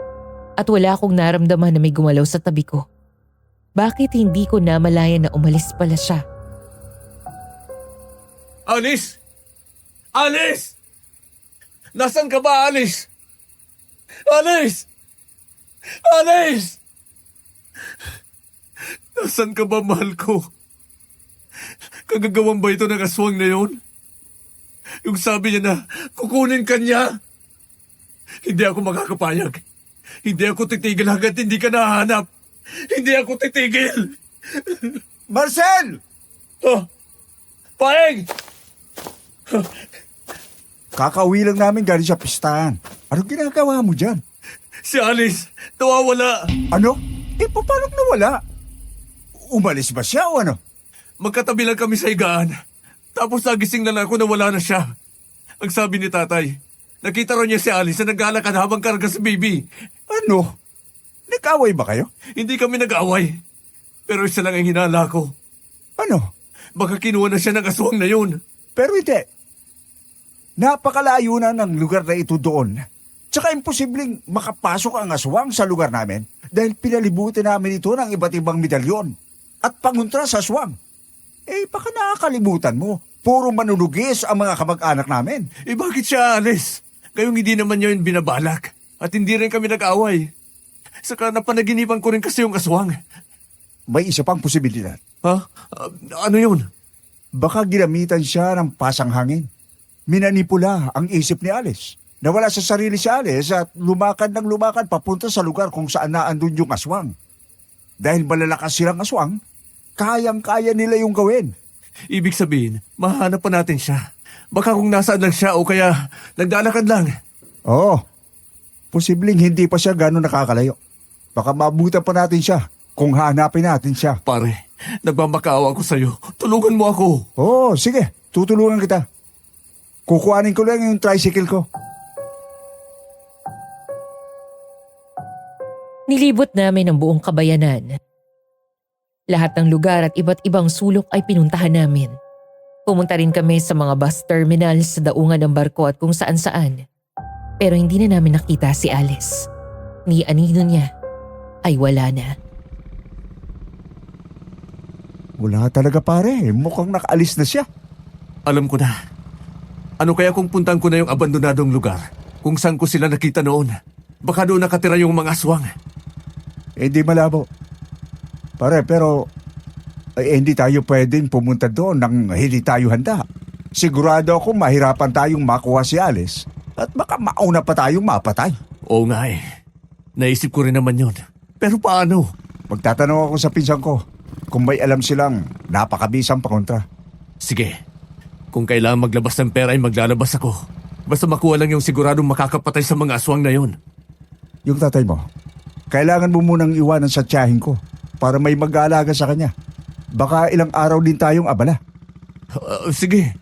at wala akong naramdaman na may gumalaw sa tabi ko? Bakit hindi ko namalayan na umalis pala siya? Alice! Alice! Nasaan ka ba, Alice? Alice! Alice! Nasaan ka ba, mahal ko? Kagagawan ba ito ng aswang na yun? Yung sabi niya na kukunin ka niya? Hindi ako makakapayag. Hindi ako titigil hanggat hindi ka nahanap. Hindi ako titigil. Marcel! Oh, Paeng! Kakauwi lang namin galing sa pistahan. Anong ginagawa mo dyan? Si Alice, nawawala. Ano? Paano nawala? Umalis ba siya o ano? Magkatabi lang kami sa higaan. Tapos nagising na lang ako na wala na siya. Ang sabi ni tatay, nakita raw niya si Alice na naglalakad habang karga si baby. Ano? Nag-away ba kayo? Hindi kami nag-away. Pero isa lang ang hinala ko. Ano? Baka kinuha na siya ng aswang na yun. Pero hindi. Napakalayo na ng lugar na ito doon. Tsaka imposibleng makapasok ang aswang sa lugar namin dahil pinalibutin namin ito ng iba't ibang medalyon at panguntra sa aswang. Baka nakakalimutan mo. Puro manunugis ang mga kamag-anak namin. Bakit siya Alice? Kayong hindi naman niya yun binabalak. At hindi rin kami nag-away. Saka napanaginipan ko rin kasi yung aswang. May isa pang posibilidad. Ha? Ano yun? Baka ginamitan siya ng pasang hangin. Minanipula ang isip ni Alice. Nawala sa sarili si Alice at lumakad ng lumakad papunta sa lugar kung saan naandun yung aswang. Dahil malalakas silang aswang, kayang-kaya nila yung gawin. Ibig sabihin, mahanap pa natin siya. Baka kung nasaan lang siya o kaya naglalakad lang. Oo. Posibleng hindi pa siya gano'n nakakalayo. Baka mabutan pa natin siya kung hanapin natin siya. Pare, nagmamakaawa ako sa'yo. Tulungan mo ako. Oo, sige. Tutulungan kita. Kukuhanin ko lang yung tricycle ko. Nilibot namin ang buong kabayanan. Lahat ng lugar at iba't ibang sulok ay pinuntahan namin. Pumunta rin kami sa mga bus terminal sa daungan ng barko at kung saan-saan. Pero hindi na namin nakita si Alice. Ni anino niya ay wala na. Wala talaga pare. Mukhang nakaalis na siya. Alam ko na. Ano kaya kung puntan ko na yung abandonadong lugar? Kung saan ko sila nakita noon? Baka doon nakatira yung mga aswang. Hindi malabo. Pare, pero hindi tayo pwedeng pumunta doon nang hindi tayo handa. Sigurado ako mahirapan tayong makuha si Alice at baka mauna pa tayong mapatay. Oo nga eh. Naisip ko rin naman yun. Pero paano? Magtatanong ako sa pinsan ko kung may alam silang napakabisang pakontra. Sige. Kung kailangan maglabas ng pera ay maglalabas ako. Basta makuha lang yung siguradong makakapatay sa mga aswang na yun. Yung tatay mo, kailangan mo munang iwanan sa tiyahin ko para may mag-aalaga sa kanya. Baka ilang araw din tayong abala. Sige.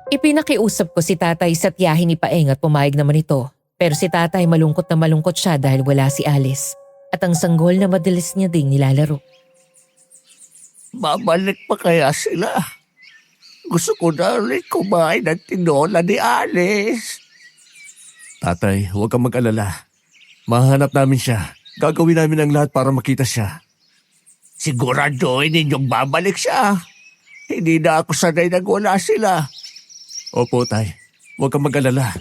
Ipinakiusap ko si tatay sa tiyahin ni Paeng at pumayag naman ito. Pero si tatay malungkot na malungkot siya dahil wala si Alice. At ang sanggol na madalas niya ding nilalaro. Babalik pa kaya sila? Gusto ko na rin kumain ng tinola ni Alice. Tatay, huwag kang mag-alala. Mahanap namin siya. Gagawin namin ang lahat para makita siya. Siguraduhin ninyong babalik siya. Hindi na ako sanay na wala sila. Opo, tay. Huwag kang mag-alala.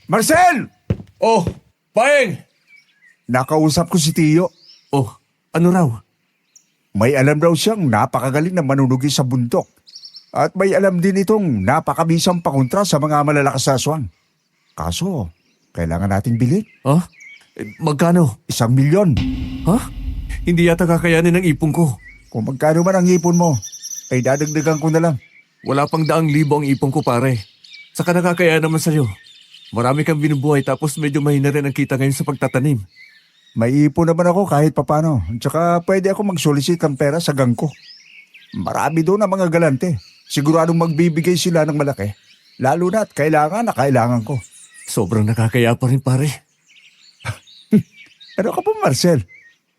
Marcel! Oh, Paeng! Nakausap ko si Tiyo. Oh, ano raw? May alam raw siyang napakagaling na manunugi sa bundok. At may alam din itong napakabisang pakontra sa mga malalakas na aswang. Kaso, kailangan nating bilhin. Huh? Magkano? 1 milyon. Ha? Hindi yata kakayanin ng ipon ko. Kung magkano man ang ipon mo, ay dadagdagan ko na lang. Wala pang 100,000 ang ipon ko, pare. Saka nakakaya naman sa'yo. Marami kang binubuhay tapos medyo mahina rin ang kita ngayon sa pagtatanim. May ipon naman ako kahit papano. Tsaka pwede ako mag-solicit ng pera sa gang ko. Marami doon ang mga galante. Siguradong magbibigay sila ng malaki. Lalo na't kailangan na kailangan ko. Sobrang nakakaya pa rin, pare. Ano ka pa, Marcel?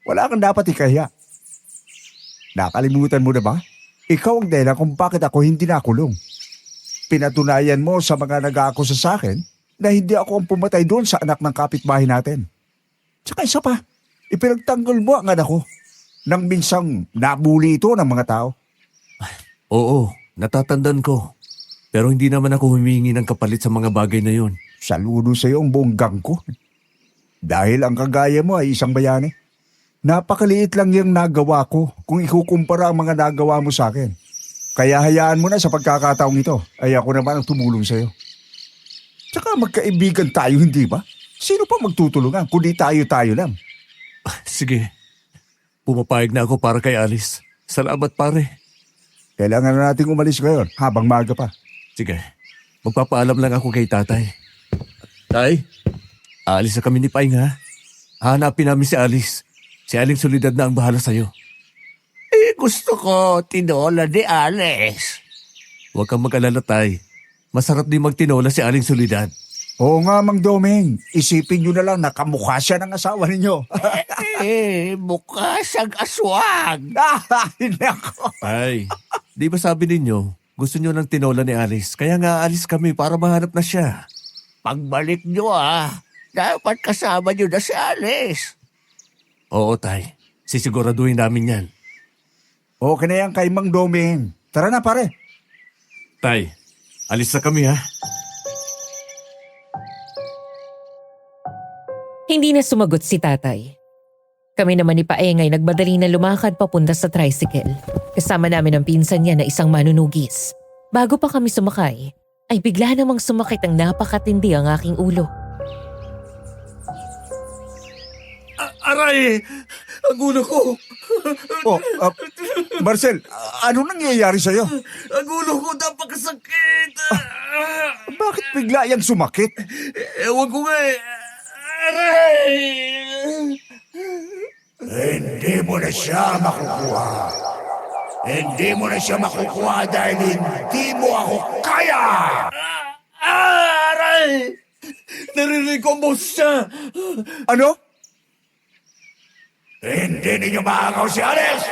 Wala kang dapat ikaya. Nakalimutan mo na ba? ikaw ang dahilan kung bakit ako hindi nakulong. Pinatunayan mo sa mga nag-aakusa sa akin na hindi ako ang pumatay doon sa anak ng kapitbahay natin. Tsaka isa pa, ipinagtanggol mo ang anak ko nang minsang nabuli ito ng mga tao. Oo, natatandaan ko. Pero hindi naman ako humingi ng kapalit sa mga bagay na yun. Saludo sa iyo ang buong gang ko. Dahil ang kagaya mo ay isang bayani. Napakaliit lang yung nagawa ko kung ikukumpara ang mga nagawa mo sa akin. Kaya hayaan mo na sa pagkakataong ito ay ako naman ang tumulong sa iyo. Tsaka magkaibigan tayo, hindi ba? Sino pa magtutulungan kundi tayo-tayo lang? Sige, pumapayag na ako para kay Alice. Salamat pare. Kailangan na nating umalis ngayon habang maaga pa. Sige, magpapaalam lang ako kay tatay. Tay, aalis na kami ni Paing ha. Hanapin namin si Alice. Si Aling Solidad na ang bahala sa'yo. Gusto ko tinola ni Alice. Huwag kang mag-alala, tay. Masarap din magtinola si Aling Solidad. Oo nga, Mang Doming. Isipin nyo na lang na kamukha siya ng asawa ninyo. Mukha siyang aswang. Nako. Tay, di ba sabi ninyo, gusto nyo ng tinola ni Alice, kaya nga aalis kami para mahanap na siya. Pagbalik nyo dapat kasama nyo na si Alice. Oo, tay. Sisiguraduhin namin yan. Okay na yan kay Mang Doming. Tara na, pare. Tay, alis na kami ha. Hindi na sumagot si tatay. Kami naman ni Paeng ay nagmadali na lumakad papunta sa tricycle. Kasama namin ang pinsan niya na isang manunugis. Bago pa kami sumakay, ay bigla namang sumakit ang napakatindi ang aking ulo. Aray! Ang ulo ko! Oh, Marcel, ano nangyayari sa'yo? Ang ulo ko napakasakit! Bakit bigla yang sumakit? Ewan ko nga eh. Aray! Hindi mo na siya makukuha. Hindi mo na siya makukuha dahil hindi mo ako kaya! Aray! Narinig ko ang boses siya! Ano? Hindi ninyo maagaw si Alice!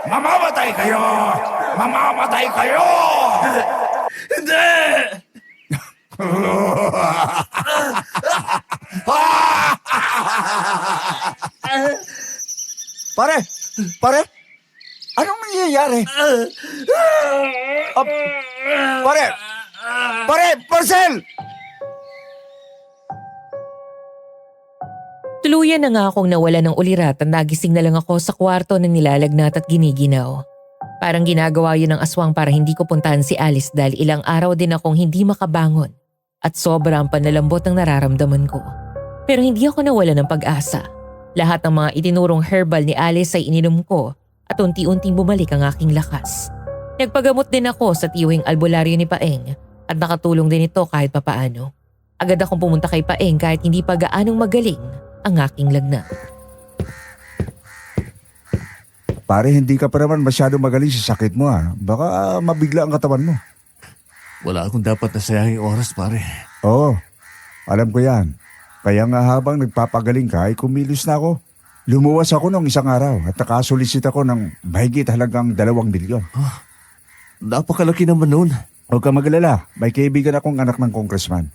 Mamamatay kayo! Mamamatay kayo! Hindi! Pare! Pare! Anong nangyayari? Pare! Pare! Marcel! Tuluyan na nga akong nawala ng ulirat at nagising na lang ako sa kwarto na nilalagnat at giniginaw. Parang ginagawa yun ng aswang para hindi ko puntahan si Alice dahil ilang araw din akong hindi makabangon at sobrang panlalambot ng nararamdaman ko. Pero hindi ako nawala ng pag-asa. Lahat ng mga itinurong herbal ni Alice ay ininom ko at unti-unting bumalik ang aking lakas. Nagpagamot din ako sa tiyuhing albularyo ni Paeng at nakatulong din ito kahit papaano. Agad akong pumunta kay Paeng kahit hindi pa gaanong magaling ang aking lagnat. Pare, hindi ka pa naman masyado magaling sa sakit mo Baka mabigla ang katawan mo. Wala akong dapat nasayangin oras, pare. Oo, alam ko yan. Kaya nga habang nagpapagaling ka ay kumilos na ako. Lumuwas ako nung isang araw at nakasulisit ako ng mahigit halagang 2 milyon. Napakalaki naman nun. Huwag ka magalala, may kaibigan akong anak ng congressman.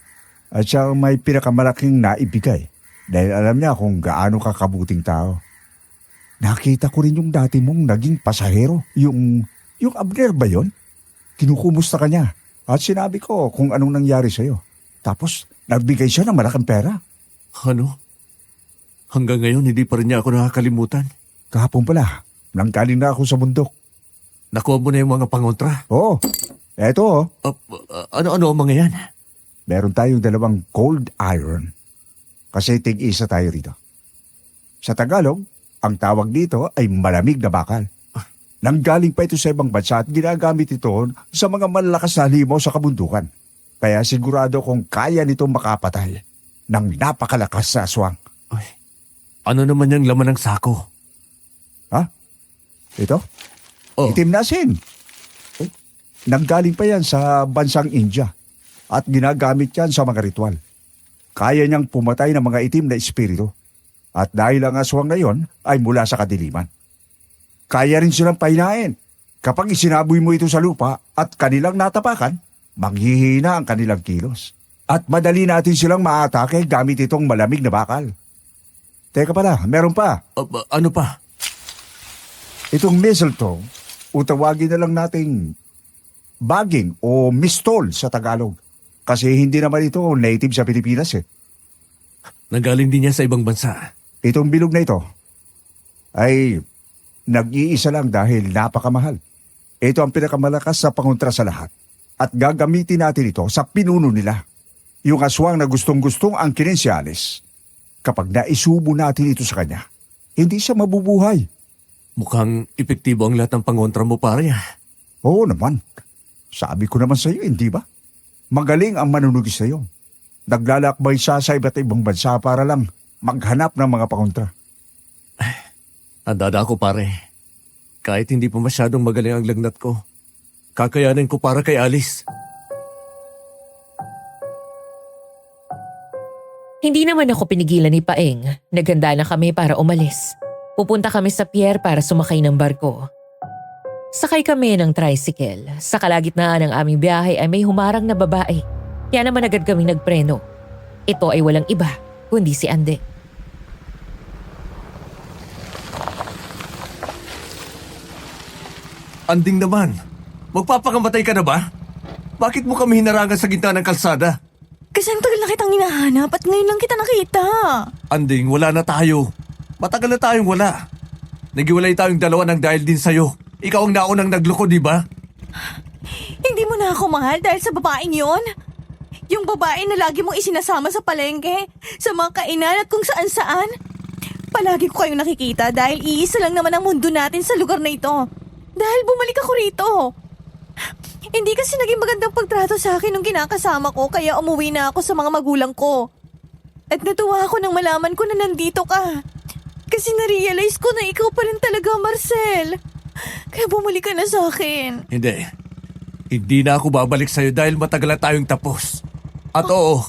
At siya ang may pinakamalaking naibigay dahil alam niya kung gaano ka kabuting tao. Nakita ko rin yung dati mong naging pasahero. Yung Abner ba yun? Kinukumusta ka niya at sinabi ko kung anong nangyari sa'yo. Tapos nagbigay siya ng malaking pera. Ano? Hanggang ngayon, hindi pa rin niya ako nakakalimutan. Kahapon pala, nanggaling na ako sa bundok. Nakuha mo na yung mga pangontra. Oo, eto Ano-ano ang mga yan? meron tayong 2 cold iron. Kasi tig-isa tayo rito. Sa Tagalog, ang tawag dito ay malamig na bakal. Nanggaling pa ito sa ibang bansa at ginagamit ito sa mga malalakas na halimaw sa kabundukan. Kaya sigurado kung kaya nitong makapatay ng napakalakas na aswang. Ay, ano naman yung laman ng sako? Ha? Ito? Oh, Itim na asin. Nanggaling pa yan sa bansang India at ginagamit yan sa mga ritual. Kaya niyang pumatay ng mga itim na espiritu. At dahil ang aswang na yon ay mula sa kadiliman. Kaya rin silang pahinain Kapag isinaboy mo ito sa lupa at kanilang natapakan, manghihina ang kanilang kilos. At madali natin silang maatake gamit itong malamig na bakal. Teka pala, meron pa. Ano pa? Itong mistletoe, o tawagin na lang nating baging o mistol sa Tagalog. Kasi hindi naman ito native sa Pilipinas eh. Nanggaling din yan sa ibang bansa. Itong bilog na ito ay nag-iisa lang dahil napakamahal. Ito ang pinakamalakas sa pangontra sa lahat. At gagamitin natin ito sa pinuno nila. Yung aswang na gustong-gustong ang kinensyalis. Kapag naisubo natin ito sa kanya, hindi siya mabubuhay. Mukhang epektibo ang lahat ng pangontra mo, pare. Oo naman. Sabi ko naman sa iyo, hindi ba? Magaling ang manunugis na yun. Naglalakbay siya sa iba't ibang bansa para lang maghanap ng mga pakontra. Andada ako, pare. Kahit hindi pa masyadong magaling ang lagnat ko, kakayanin ko para kay Alice. Hindi naman ako pinigilan ni Paeng. Naghanda na kami para umalis. Pupunta kami sa pier para sumakay ng barko. Sakay kami ng tricycle. Sa kalagitnaan ng aming biyahe ay may humarang na babae. Kaya naman agad kaming nagpreno. Ito ay walang iba, kundi si Ande. Anding naman, magpapakamatay ka na ba? Bakit mo kami hinarangan sa gitna ng kalsada? Kasi ang tagal na kitang hinahanap at ngayon lang kita nakita. Anding, wala na tayo. Matagal na tayong wala. Nagiwalay tayong dalawa ng dahil din sa'yo. Ikaw ang naunang nagloko, di ba? Hindi mo na ako mahal dahil sa babaeng yon. Yung babae na lagi mong isinasama sa palengke, sa mga kainan at kung saan-saan. Palagi ko kayong nakikita dahil iisa lang naman ang mundo natin sa lugar na ito. Dahil bumalik ako rito. Hindi kasi naging magandang pagtrato sa akin nung kinakasama ko kaya umuwi na ako sa mga magulang ko. At natuwa ako nang malaman ko na nandito ka. Kasi narealize ko na ikaw pa rin talaga, Marcel. Kaya bumalik ka na sa akin. Hindi. Hindi na ako babalik sa'yo dahil matagal na tayong tapos. At oo,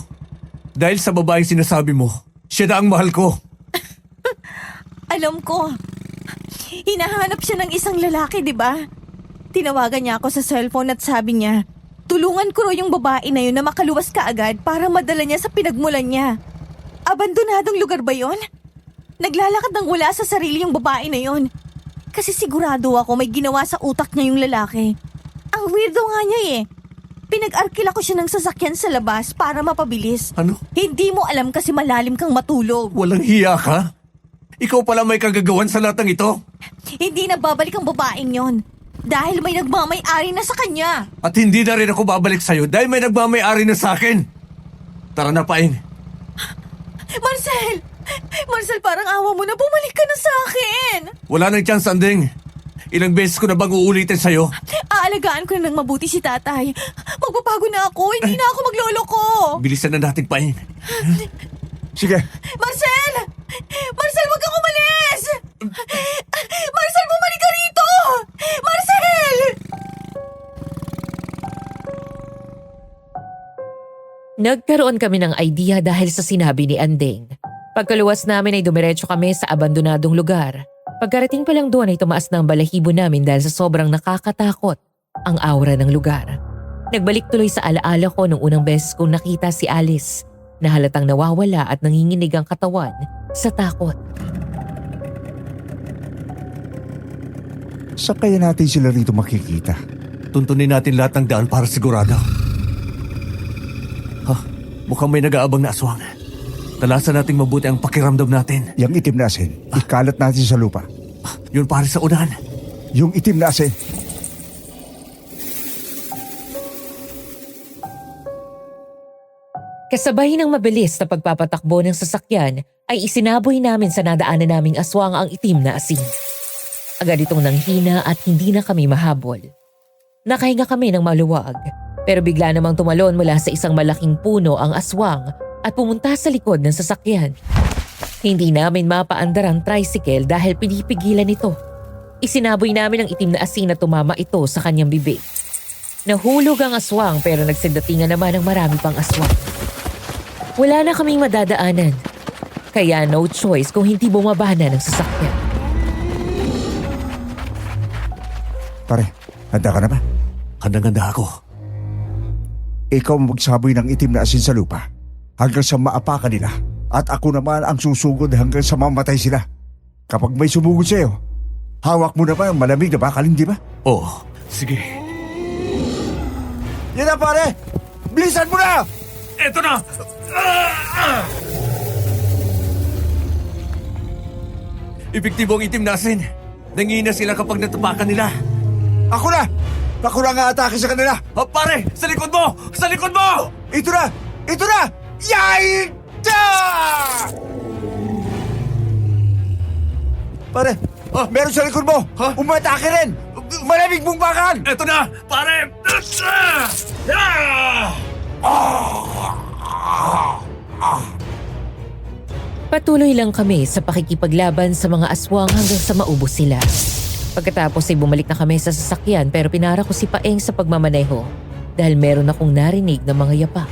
dahil sa babaeng sinasabi mo, siya na ang mahal ko. Alam ko. Hinahanap siya ng isang lalaki, di ba? Tinawagan niya ako sa cellphone at sabi niya, tulungan ko raw yung babae na yun na makaluwas kaagad para madala niya sa pinagmulan niya. Abandonadong lugar ba yon? Naglalakad ng wala sa sarili yung babae na yon. Kasi sigurado ako may ginawa sa utak niya yung lalaki. Ang weirdo nga niya eh. Pinag-arkila ko siya ng sasakyan sa labas para mapabilis. Ano? Hindi mo alam kasi malalim kang matulog. Walang hiya ka? Ikaw pala may kagagawan sa lahat ng ito? Hindi na babalik ang babaeng yon. Dahil may nagmamay-ari na sa kanya. At hindi na rin ako babalik sa'yo dahil may nagmamay-ari na sa akin. Tara na, Paing. Marcel! Marcel, parang awa mo na bumalik ka na sa akin. Wala nang chance, Anding. Ilang beses ko na bang uulitin sa'yo? Aalagaan ko na ng mabuti si tatay. Magpapago na ako, hindi na ako magloloko. Bilisan na natin, Paing. Sige, Marcel! Marcel, wag kang umalis! Marcel, bumalik ka rito! Marcel! Nagkaroon kami ng idea dahil sa sinabi ni Andeng. Pagkaluwas namin ay dumiretso kami sa abandonadong lugar. Pagkarating pa lang doon ay tumaas na ang balahibo namin dahil sa sobrang nakakatakot ang aura ng lugar. Nagbalik tuloy sa alaala ko nung unang beses kong nakita si Alice na halatang nawawala at nanginginig ang katawan sa takot. saan kaya natin sila rito makikita? Tuntunin natin lahat ng daan para sigurado. Mukhang may nag-aabang na aswang. Talasan nating mabuti ang pakiramdam natin. Yung itim na asin, ikalat natin sa lupa. Yun pare sa unahan. Yung itim na asin. Kasabay ng mabilis na pagpapatakbo ng sasakyan ay isinaboy namin sa nadaanan naming aswang ang itim na asin. Agad itong nanghina at hindi na kami mahabol. Nakahinga kami ng maluwag pero bigla namang tumalon mula sa isang malaking puno ang aswang at pumunta sa likod ng sasakyan. Hindi namin mapaandar ang tricycle dahil pinipigilan ito. Isinaboy namin ang itim na asin na tumama ito sa kanyang bibig. Nahulog ang aswang pero nagsindatingan naman ang marami pang aswang. Wala na kaming madadaanan. Kaya no choice kung hindi bumaba na ng sasakyan. Pare, handa ka na ba? Handang-handa ako. Ikaw ang magsaboy ng itim na asin sa lupa hanggang sa maapakan nila. At ako naman ang susugod hanggang sa mamatay sila. Kapag may sumugod sa'yo, hawak mo naman ang malamig na bakal, hindi ba? Oo, sige. Yan na pare! Bilisan mo na! Eto na! Epektibo ang itim na asin. Nangina sila kapag natapakan nila. Ako na! Ako na nga atake sa kanila! Oh, pare! Sa likod mo! Sa likod mo! Ito na! Ito na! Yay! Da! Pare, meron sa likod mo! Ha? Umatake rin! Malamig mong bakal! Eto na! Pare! Patuloy lang kami sa pakikipaglaban sa mga aswang hanggang sa maubos sila. Pagkatapos ay bumalik na kami sa sasakyan pero pinara ko si Paeng sa pagmamaneho dahil meron akong narinig na mga yapak.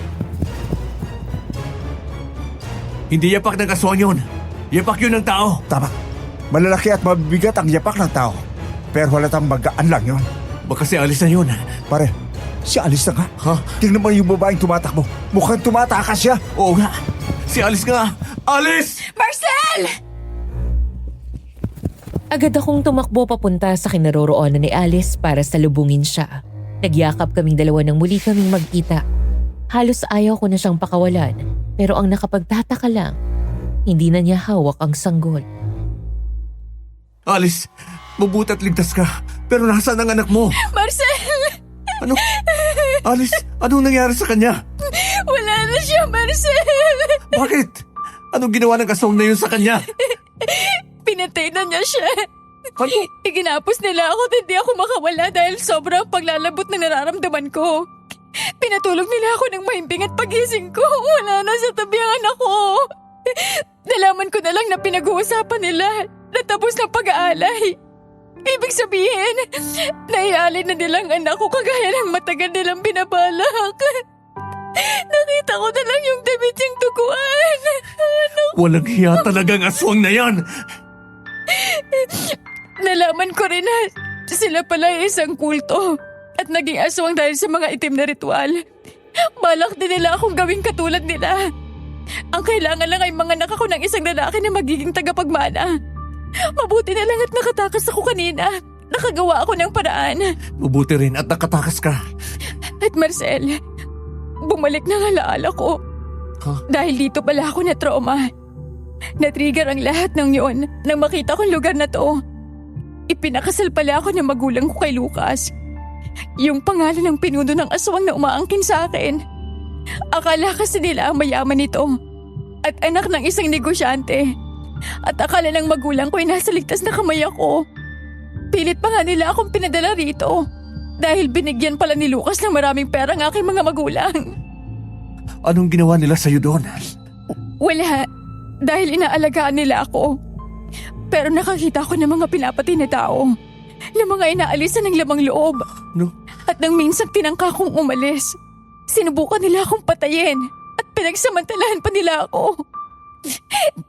Hindi yapak ng aswang yun. Yapak yun ng tao. Tama. Malalaki at mabibigat ang yapak ng tao. Pero halatang magaan lang yun. Baka si Alice na yun. Pare, si Alice na nga. Ha? Tingnan mo yung babaeng tumatakbo. Mukhang tumatakas siya. Oo nga. Si Alice nga. Alice! Marcel! Agad akong tumakbo papunta sa kinaroroonan ni Alice para salubungin siya. Nagyakap kaming dalawa nang muli kaming magkita. Halos ayaw ko na siyang pakawalan pero ang nakapagtataka lang, hindi na niya hawak ang sanggol. Alice, mabuti at ligtas ka. Pero nasaan ang anak mo? Marcel! Ano? Alice, anong nangyari sa kanya? Wala na siya, Marcel! Bakit? Anong ginawa ng aswang na yun sa kanya? Pinatay na niya siya. Ano? Iginapos nila ako at hindi ako makawala dahil sobrang paglalabot na nararamdaman ko. Pinatulog nila ako ng mahimbing at pagising ko, wala na sa tabi ang anak ko. Nalaman ko na lang na pinag-uusapan nila na tapos ng pag-aalay. Ibig sabihin, naialay na nilang anak ko kagaya ng matagal nilang binabalak. Nakita ko na lang yung damit niyang tuguan. Walang hiya talagang aswang na yan. Nalaman ko rin na sila pala ay isang kulto at naging aswang dahil sa mga itim na ritual. Balak din nila akong gawing katulad nila. Ang kailangan lang ay manganak ako ng isang lalaki na magiging tagapagmana. Mabuti na lang at nakatakas ako kanina. Nakagawa ako ng paraan. Mabuti rin at nakatakas ka. At Marcel, bumalik na ang alaala ko. Huh? Dahil dito pala ako na trauma. Na-trigger ang lahat ng yon nang makita kong lugar na to. Ipinakasal pala ako ng magulang ko kay Lucas. Yung pangalan ng pinuno ng aswang na umaangkin sa akin. Akala kasi nila ang mayaman nito at anak ng isang negosyante. At akala ng magulang ko ay nasa ligtas na kamay ako. Pilit pa nga nila akong pinadala rito dahil binigyan pala ni Lucas ng maraming pera ng aking mga magulang. Anong ginawa nila sa'yo doon? Wala, dahil inaalagaan nila ako. Pero nakakita ko ng mga pinapatay na tao, ng mga inaalisan ng lamang loob. No? At nang minsan tinangka kong umalis, sinubukan nila akong patayin at pinagsamantalahan pa nila ako.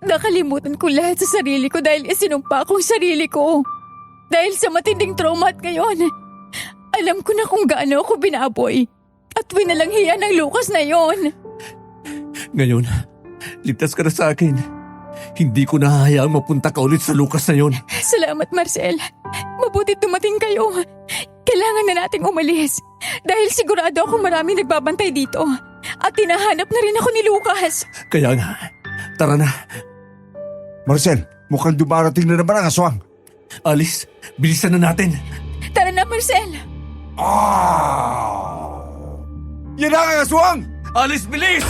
Nakalimutan ko lahat sa sarili ko dahil isinumpa kong sarili ko. Dahil sa matinding trauma at ngayon, alam ko na kung gaano ako binaboy at winalanghiya ng Lucas na yon. Ngayon, ligtas ka na sa akin. Hindi ko nahahayaang mapunta ka ulit sa Lucas na yon. Salamat, Marcel. Mabuti dumating kayo. Kailangan na nating umalis dahil sigurado ako maraming nagbabantay dito. At tinahanap na rin ako ni Lucas. Kaya nga, tara na. Marcel, mukhang dumarating na naman ang aswang. Alice, bilisan na natin. Tara na, Marcel. Yan ang aswang! Alice, bilis!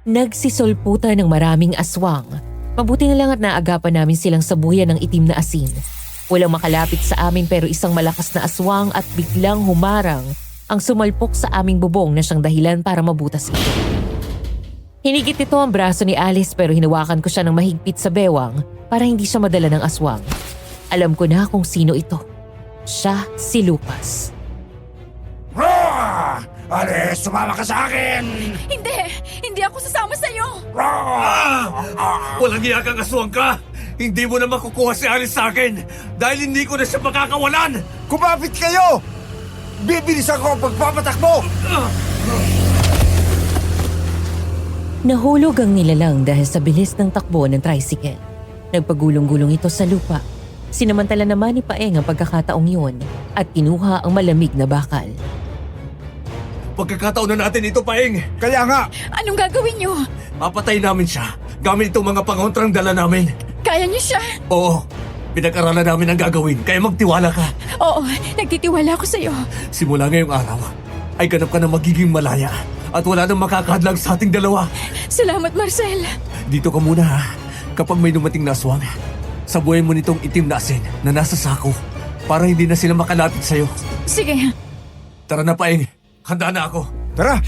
Nagsisolputan ng maraming aswang. Mabuti na lang at naagapan namin silang sabuyan ng itim na asin. Walang makalapit sa amin pero isang malakas na aswang at biglang humarang ang sumalpok sa aming bubong na siyang dahilan para mabutas ito. Hinigit ito ang braso ni Alice pero hinawakan ko siya ng mahigpit sa bewang para hindi siya madala ng aswang. Alam ko na kung sino ito. Siya si Lucas. Alice, sumama ka sa akin! Hindi ako sasama sa'yo. Walang hiya kang aswang ka! Hindi mo na makukuha si Alice sa akin dahil hindi ko na siya makakawalan! Kumapit kayo! Bibilisan ko ang pagpapatakbo! Nahulog ang nilalang dahil sa bilis ng takbo ng tricycle. Nagpagulong-gulong ito sa lupa. Sinamantala naman ni Paeng ang pagkakataong yun at kinuha ang malamig na bakal. Pagkakataon na natin ito, Paeng! Kaya nga, Anong gagawin niyo? Papatay namin siya gamit itong mga pangontrang dala namin. Kaya niyo siya? Oo, pinag-aralan namin ang gagawin kaya magtiwala ka. Oo, nagtitiwala ako sa'yo. Simula ngayong araw ay ganap ka na magiging malaya at wala nang makakadlang sa ating dalawa. Salamat, Marcel. Dito ka muna ha. Kapag may dumating na aswang, sabuhay mo nitong itim na asin na nasa sako para hindi na sila makalapit sa'yo. Sige. Tara na, Paeng. Handa na ako. tara!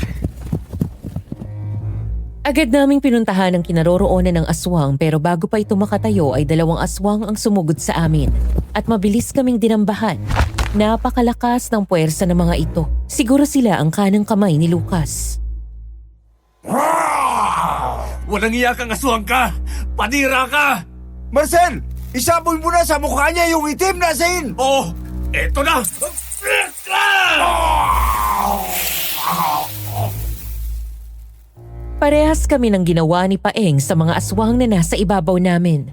Agad naming pinuntahan ang kinaroroonan ng aswang pero bago pa ito makatayo ay 2 aswang ang sumugod sa amin at mabilis kaming dinambahan. Napakalakas ng puwersa ng mga ito. Siguro sila ang kanang kamay ni Lucas. Walang iyakang aswang ka! Panira ka! Marcel! Isaboy mo na sa mukha niya yung itim na asin! Oh, eto na! Parehas kami ng ginawa ni Paeng sa mga aswang na nasa ibabaw namin.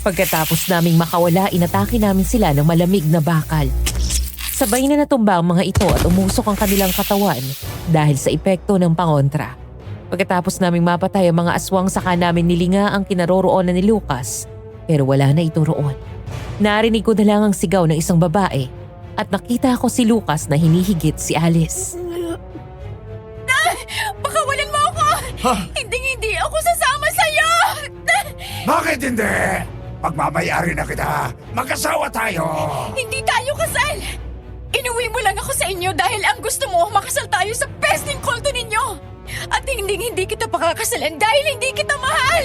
Pagkatapos naming makawala, inatake namin sila ng malamig na bakal. Sabay na natumba ang mga ito at umusok ang kanilang katawan dahil sa epekto ng pangontra. Pagkatapos naming mapatay ang mga aswang, saka namin nilinga ang kinaroroonan ni Lucas pero wala na ito roon. Narinig ko na lang ang sigaw ng isang babae at nakita ko si Lucas na hinihigit si Alice. Pakawalan mo ako! Hindi ako sasama sa'yo! Bakit hindi? Pagmamayari na kita. Mag-asawa tayo. Hindi tayo kasal! Inuwi mo lang ako sa inyo dahil ang gusto mo makasal tayo sa pesting kulto ninyo! At hindi kita pakakasalan dahil hindi kita mahal!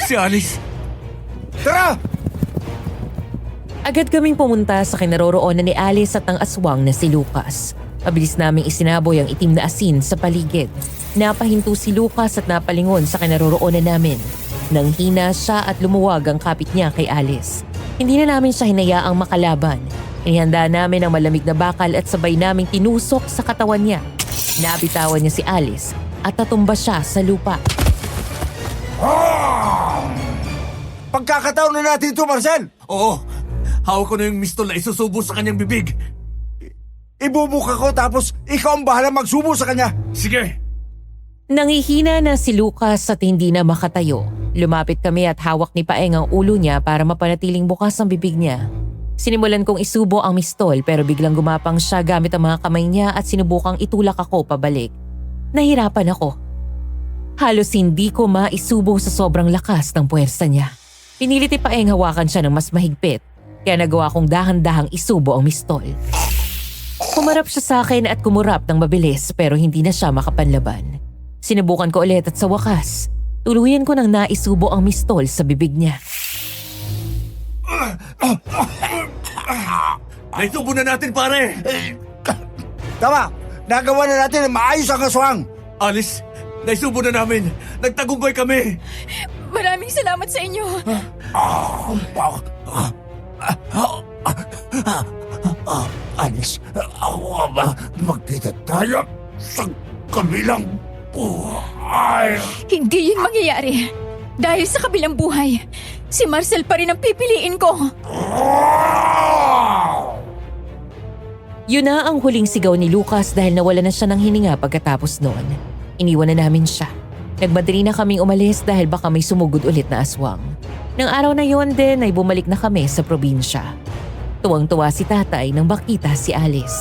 Si Alice! Tara! Agad kaming pumunta sa kinaroroonan ni Alice at ng aswang na si Lucas. Mabilis naming isinaboy ang itim na asin sa paligid. Napahinto si Lucas at napalingon sa kinaroroonan namin. Nang hina siya at lumuwag ang kapit niya kay Alice. Hindi na namin siya hinayaang makalaban. Inihanda namin ang malamig na bakal at sabay naming tinusok sa katawan niya. Nabitawan niya si Alice at natumba siya sa lupa. Pagkakataon na natin ito, Marcel! Oo, hawak ko na yung mistol na isusubo sa kanyang bibig. Ibubuka ko tapos ikaw ang bahala magsubo sa kanya. Sige! Nangihina na si Lucas at hindi na makatayo. Lumapit kami at hawak ni Paeng ang ulo niya para mapanatiling bukas ang bibig niya. Sinimulan kong isubo ang mistol pero biglang gumapang siya gamit ang mga kamay niya at sinubukang itulak ako pabalik. Nahirapan ako. Halos hindi ko maisubo sa sobrang lakas ng puwersa niya. Pinilit ni Paeng hawakan siya ng mas mahigpit kaya nagawa kong dahan-dahang isubo ang mistol. Kumarap siya sa akin at kumurap ng mabilis pero hindi na siya makapanlaban. Sinubukan ko ulit at sa wakas, tuluyan ko nang naisubo ang mistol sa bibig niya. Naisubo na natin, pare! Tama! Nagawa na natin ang maayos ang aswang! Alice, naisubo na namin! Nagtagumpay kami! Maraming salamat sa inyo! Alice, ako ba magkita tayo sa kabilang buhay? Hindi yun mangyayari. Dahil sa kabilang buhay, si Marcel pa rin ang pipiliin ko. Yun na ang huling sigaw ni Lucas dahil nawala na siya ng hininga pagkatapos noon. Iniwan na namin siya. Nagmadali na kaming umalis dahil baka may sumugod ulit na aswang. Nang araw na yon din ay bumalik na kami sa probinsya. Tuwang-tuwa si tatay nang makita si Alice.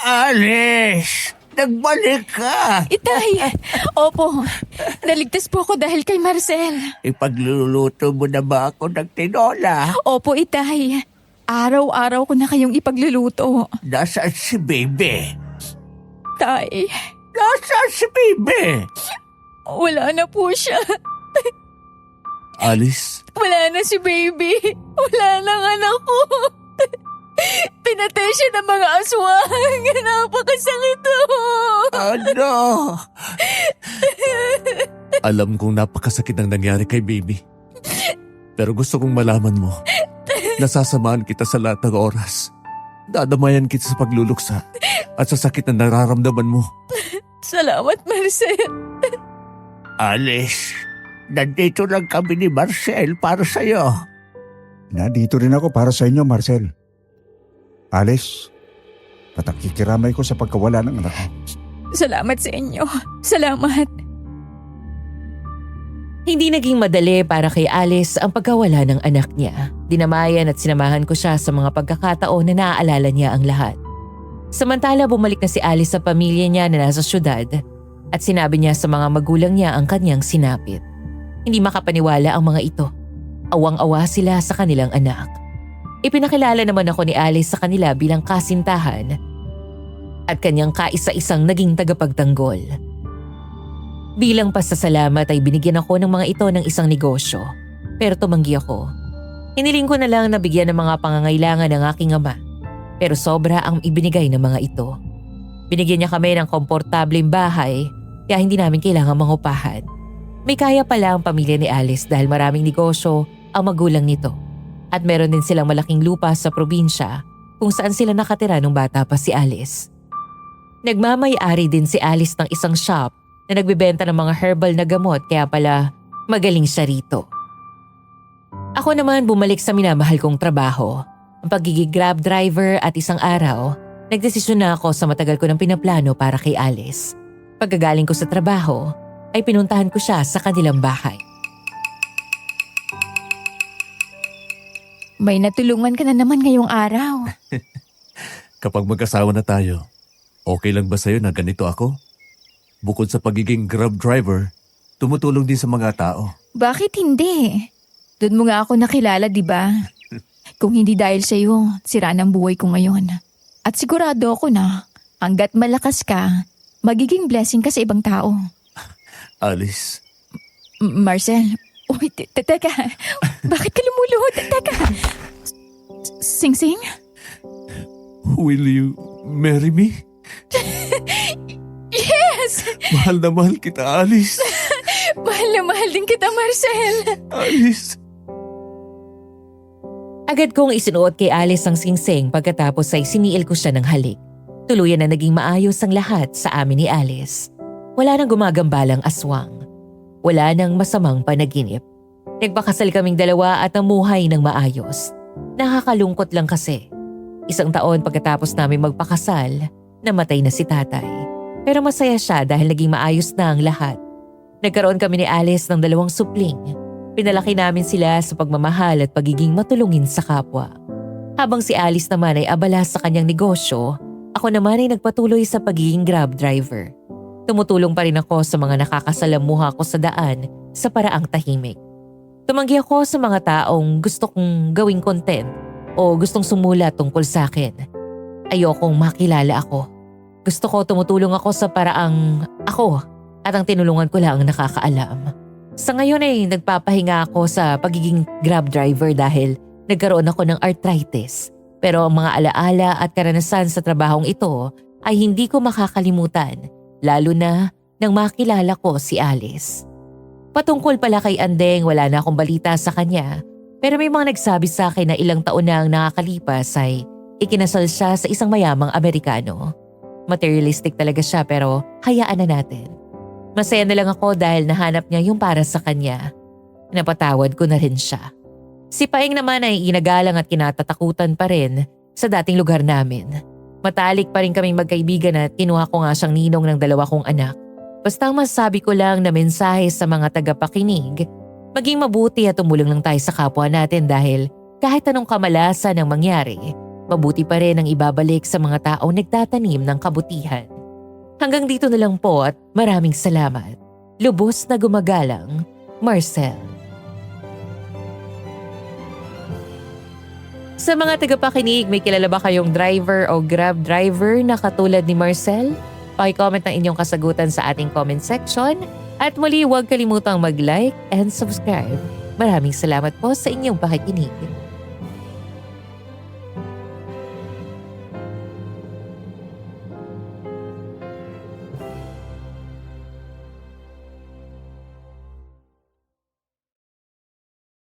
Alice! Nagbalik ka! Itay! Opo, naligtas po ako dahil kay Marcel. Ipagluluto mo na ba ako ng tinola? Opo, Itay. Araw-araw ko na kayong ipagluluto. Nasaan si Baby? Tay, Nasaan si Baby? wala na po siya. Alice? Wala na si baby. Wala nang anak ko. Pinatay siya ng mga aswang. Napakasakit to. Ano? Alam kong napakasakit ang nangyari kay baby. Pero gusto kong malaman mo, nasasamahan kita sa lahat ng oras. Dadamayan kita sa pagluluksa at sa sakit na nararamdaman mo. Salamat, Marcel. Alice, nandito lang kami ni Marcel para sa'yo. Nandito rin ako para sa inyo, Marcel. Alice, patakikiramay ko sa pagkawala ng anak ko. Salamat sa inyo. Salamat. Hindi naging madali para kay Alice ang pagkawala ng anak niya. Dinamayan at sinamahan ko siya sa mga pagkakataon na naaalala niya ang lahat. Samantala bumalik na si Alice sa pamilya niya na nasa syudad at sinabi niya sa mga magulang niya ang kanyang sinapit. Hindi makapaniwala ang mga ito. Awang-awa sila sa kanilang anak. Ipinakilala naman ako ni Alice sa kanila bilang kasintahan at kanyang kaisa-isang naging tagapagtanggol. Bilang pasasalamat ay binigyan ako ng mga ito ng isang negosyo, pero tumanggi ako. Hiniling ko na lang na bigyan ng mga pangangailangan ng aking ama, pero sobra ang ibinigay ng mga ito. Binigyan niya kami ng komportableng bahay, kaya hindi namin kailangang mangupahan. May kaya pala ang pamilya ni Alice dahil maraming negosyo ang magulang nito. At meron din silang malaking lupa sa probinsya kung saan sila nakatira nung bata pa si Alice. Nagmamay-ari din si Alice ng isang shop na nagbebenta ng mga herbal na gamot kaya pala magaling siya rito. Ako naman bumalik sa minamahal kong trabaho, ang pagiging grab driver at isang araw, nagdesisyon na ako sa matagal ko ng pinaplano para kay Alice. Pagkagaling ko sa trabaho, ay pinuntahan ko siya sa kanilang bahay. May natulungan ka na naman ngayong araw. Kapag magkasawa na tayo, okay lang ba sa'yo na ganito ako? Bukod sa pagiging grab driver, tumutulong din sa mga tao. Bakit hindi? Doon mo nga ako nakilala, di ba? Kung hindi dahil sa'yo, sira ng buhay ko ngayon. At sigurado ako na hanggat malakas ka, magiging blessing ka sa ibang tao. Alice, Marcel, uy, teka. Bakit ka lumuluhod? Teka. Sing-sing? will you marry me? Yes! Mahal na mahal kita, Alice. Mahal na mahal din kita, Marcel. Alice. Agad kong isinuot kay Alice ang singsing pagkatapos ay siniil ko siya ng halik. Tuluyan na naging maayos ang lahat sa amin ni Alice. Wala nang gumagambalang aswang. Wala nang masamang panaginip. Nagpakasal kaming dalawa at namuhay ng maayos. Nakakalungkot lang kasi. 1 taon pagkatapos namin magpakasal, namatay na si tatay. Pero masaya siya dahil naging maayos na ang lahat. Nagkaroon kami ni Alice ng 2 supling. Pinalaki namin sila sa pagmamahal at pagiging matulungin sa kapwa. Habang si Alice naman ay abala sa kanyang negosyo, ako naman ay nagpatuloy sa pagiging grab driver. Tumutulong pa rin ako sa mga nakakasalamuha ko sa daan sa paraang tahimik. Tumanggi ako sa mga taong gusto kong gawing content o gustong sumulat tungkol sa akin. Ayokong makilala ako. Gusto ko tumutulong ako sa paraang ako at ang tinulungan ko lang ang nakakaalam. Sa ngayon ay nagpapahinga ako sa pagiging grab driver dahil nagkaroon ako ng arthritis. Pero ang mga alaala at karanasan sa trabahong ito ay hindi ko makakalimutan, lalo na nang makilala ko si Alice. Patungkol pala kay Andeng, wala na akong balita sa kanya, pero may mga nagsabi sa akin na ilang taon na ang nakakalipas ay ikinasal siya sa isang mayamang Amerikano. Materialistic talaga siya pero hayaan na natin. Masaya na lang ako dahil nahanap niya yung para sa kanya. Napatawad ko na rin siya. Si Paeng naman ay inagalang at kinatatakutan pa rin sa dating lugar namin. Matalik pa rin kaming magkaibigan at kinuha ko nga siyang ninong ng 2 kong anak. Basta ang masasabi ko lang na mensahe sa mga tagapakinig, maging mabuti at tumulong lang tayo sa kapwa natin dahil kahit anong kamalasan ang mangyari, mabuti pa rin ang ibabalik sa mga taong nagtatanim ng kabutihan. Hanggang dito na lang po at maraming salamat. Lubos na gumagalang, Marcel. Sa mga tagapakinig, may kilala ba kayong driver o grab driver na katulad ni Marcel? Paki-comment ng inyong kasagutan sa ating comment section. At muli, huwag kalimutang mag-like and subscribe. Maraming salamat po sa inyong pakikinig.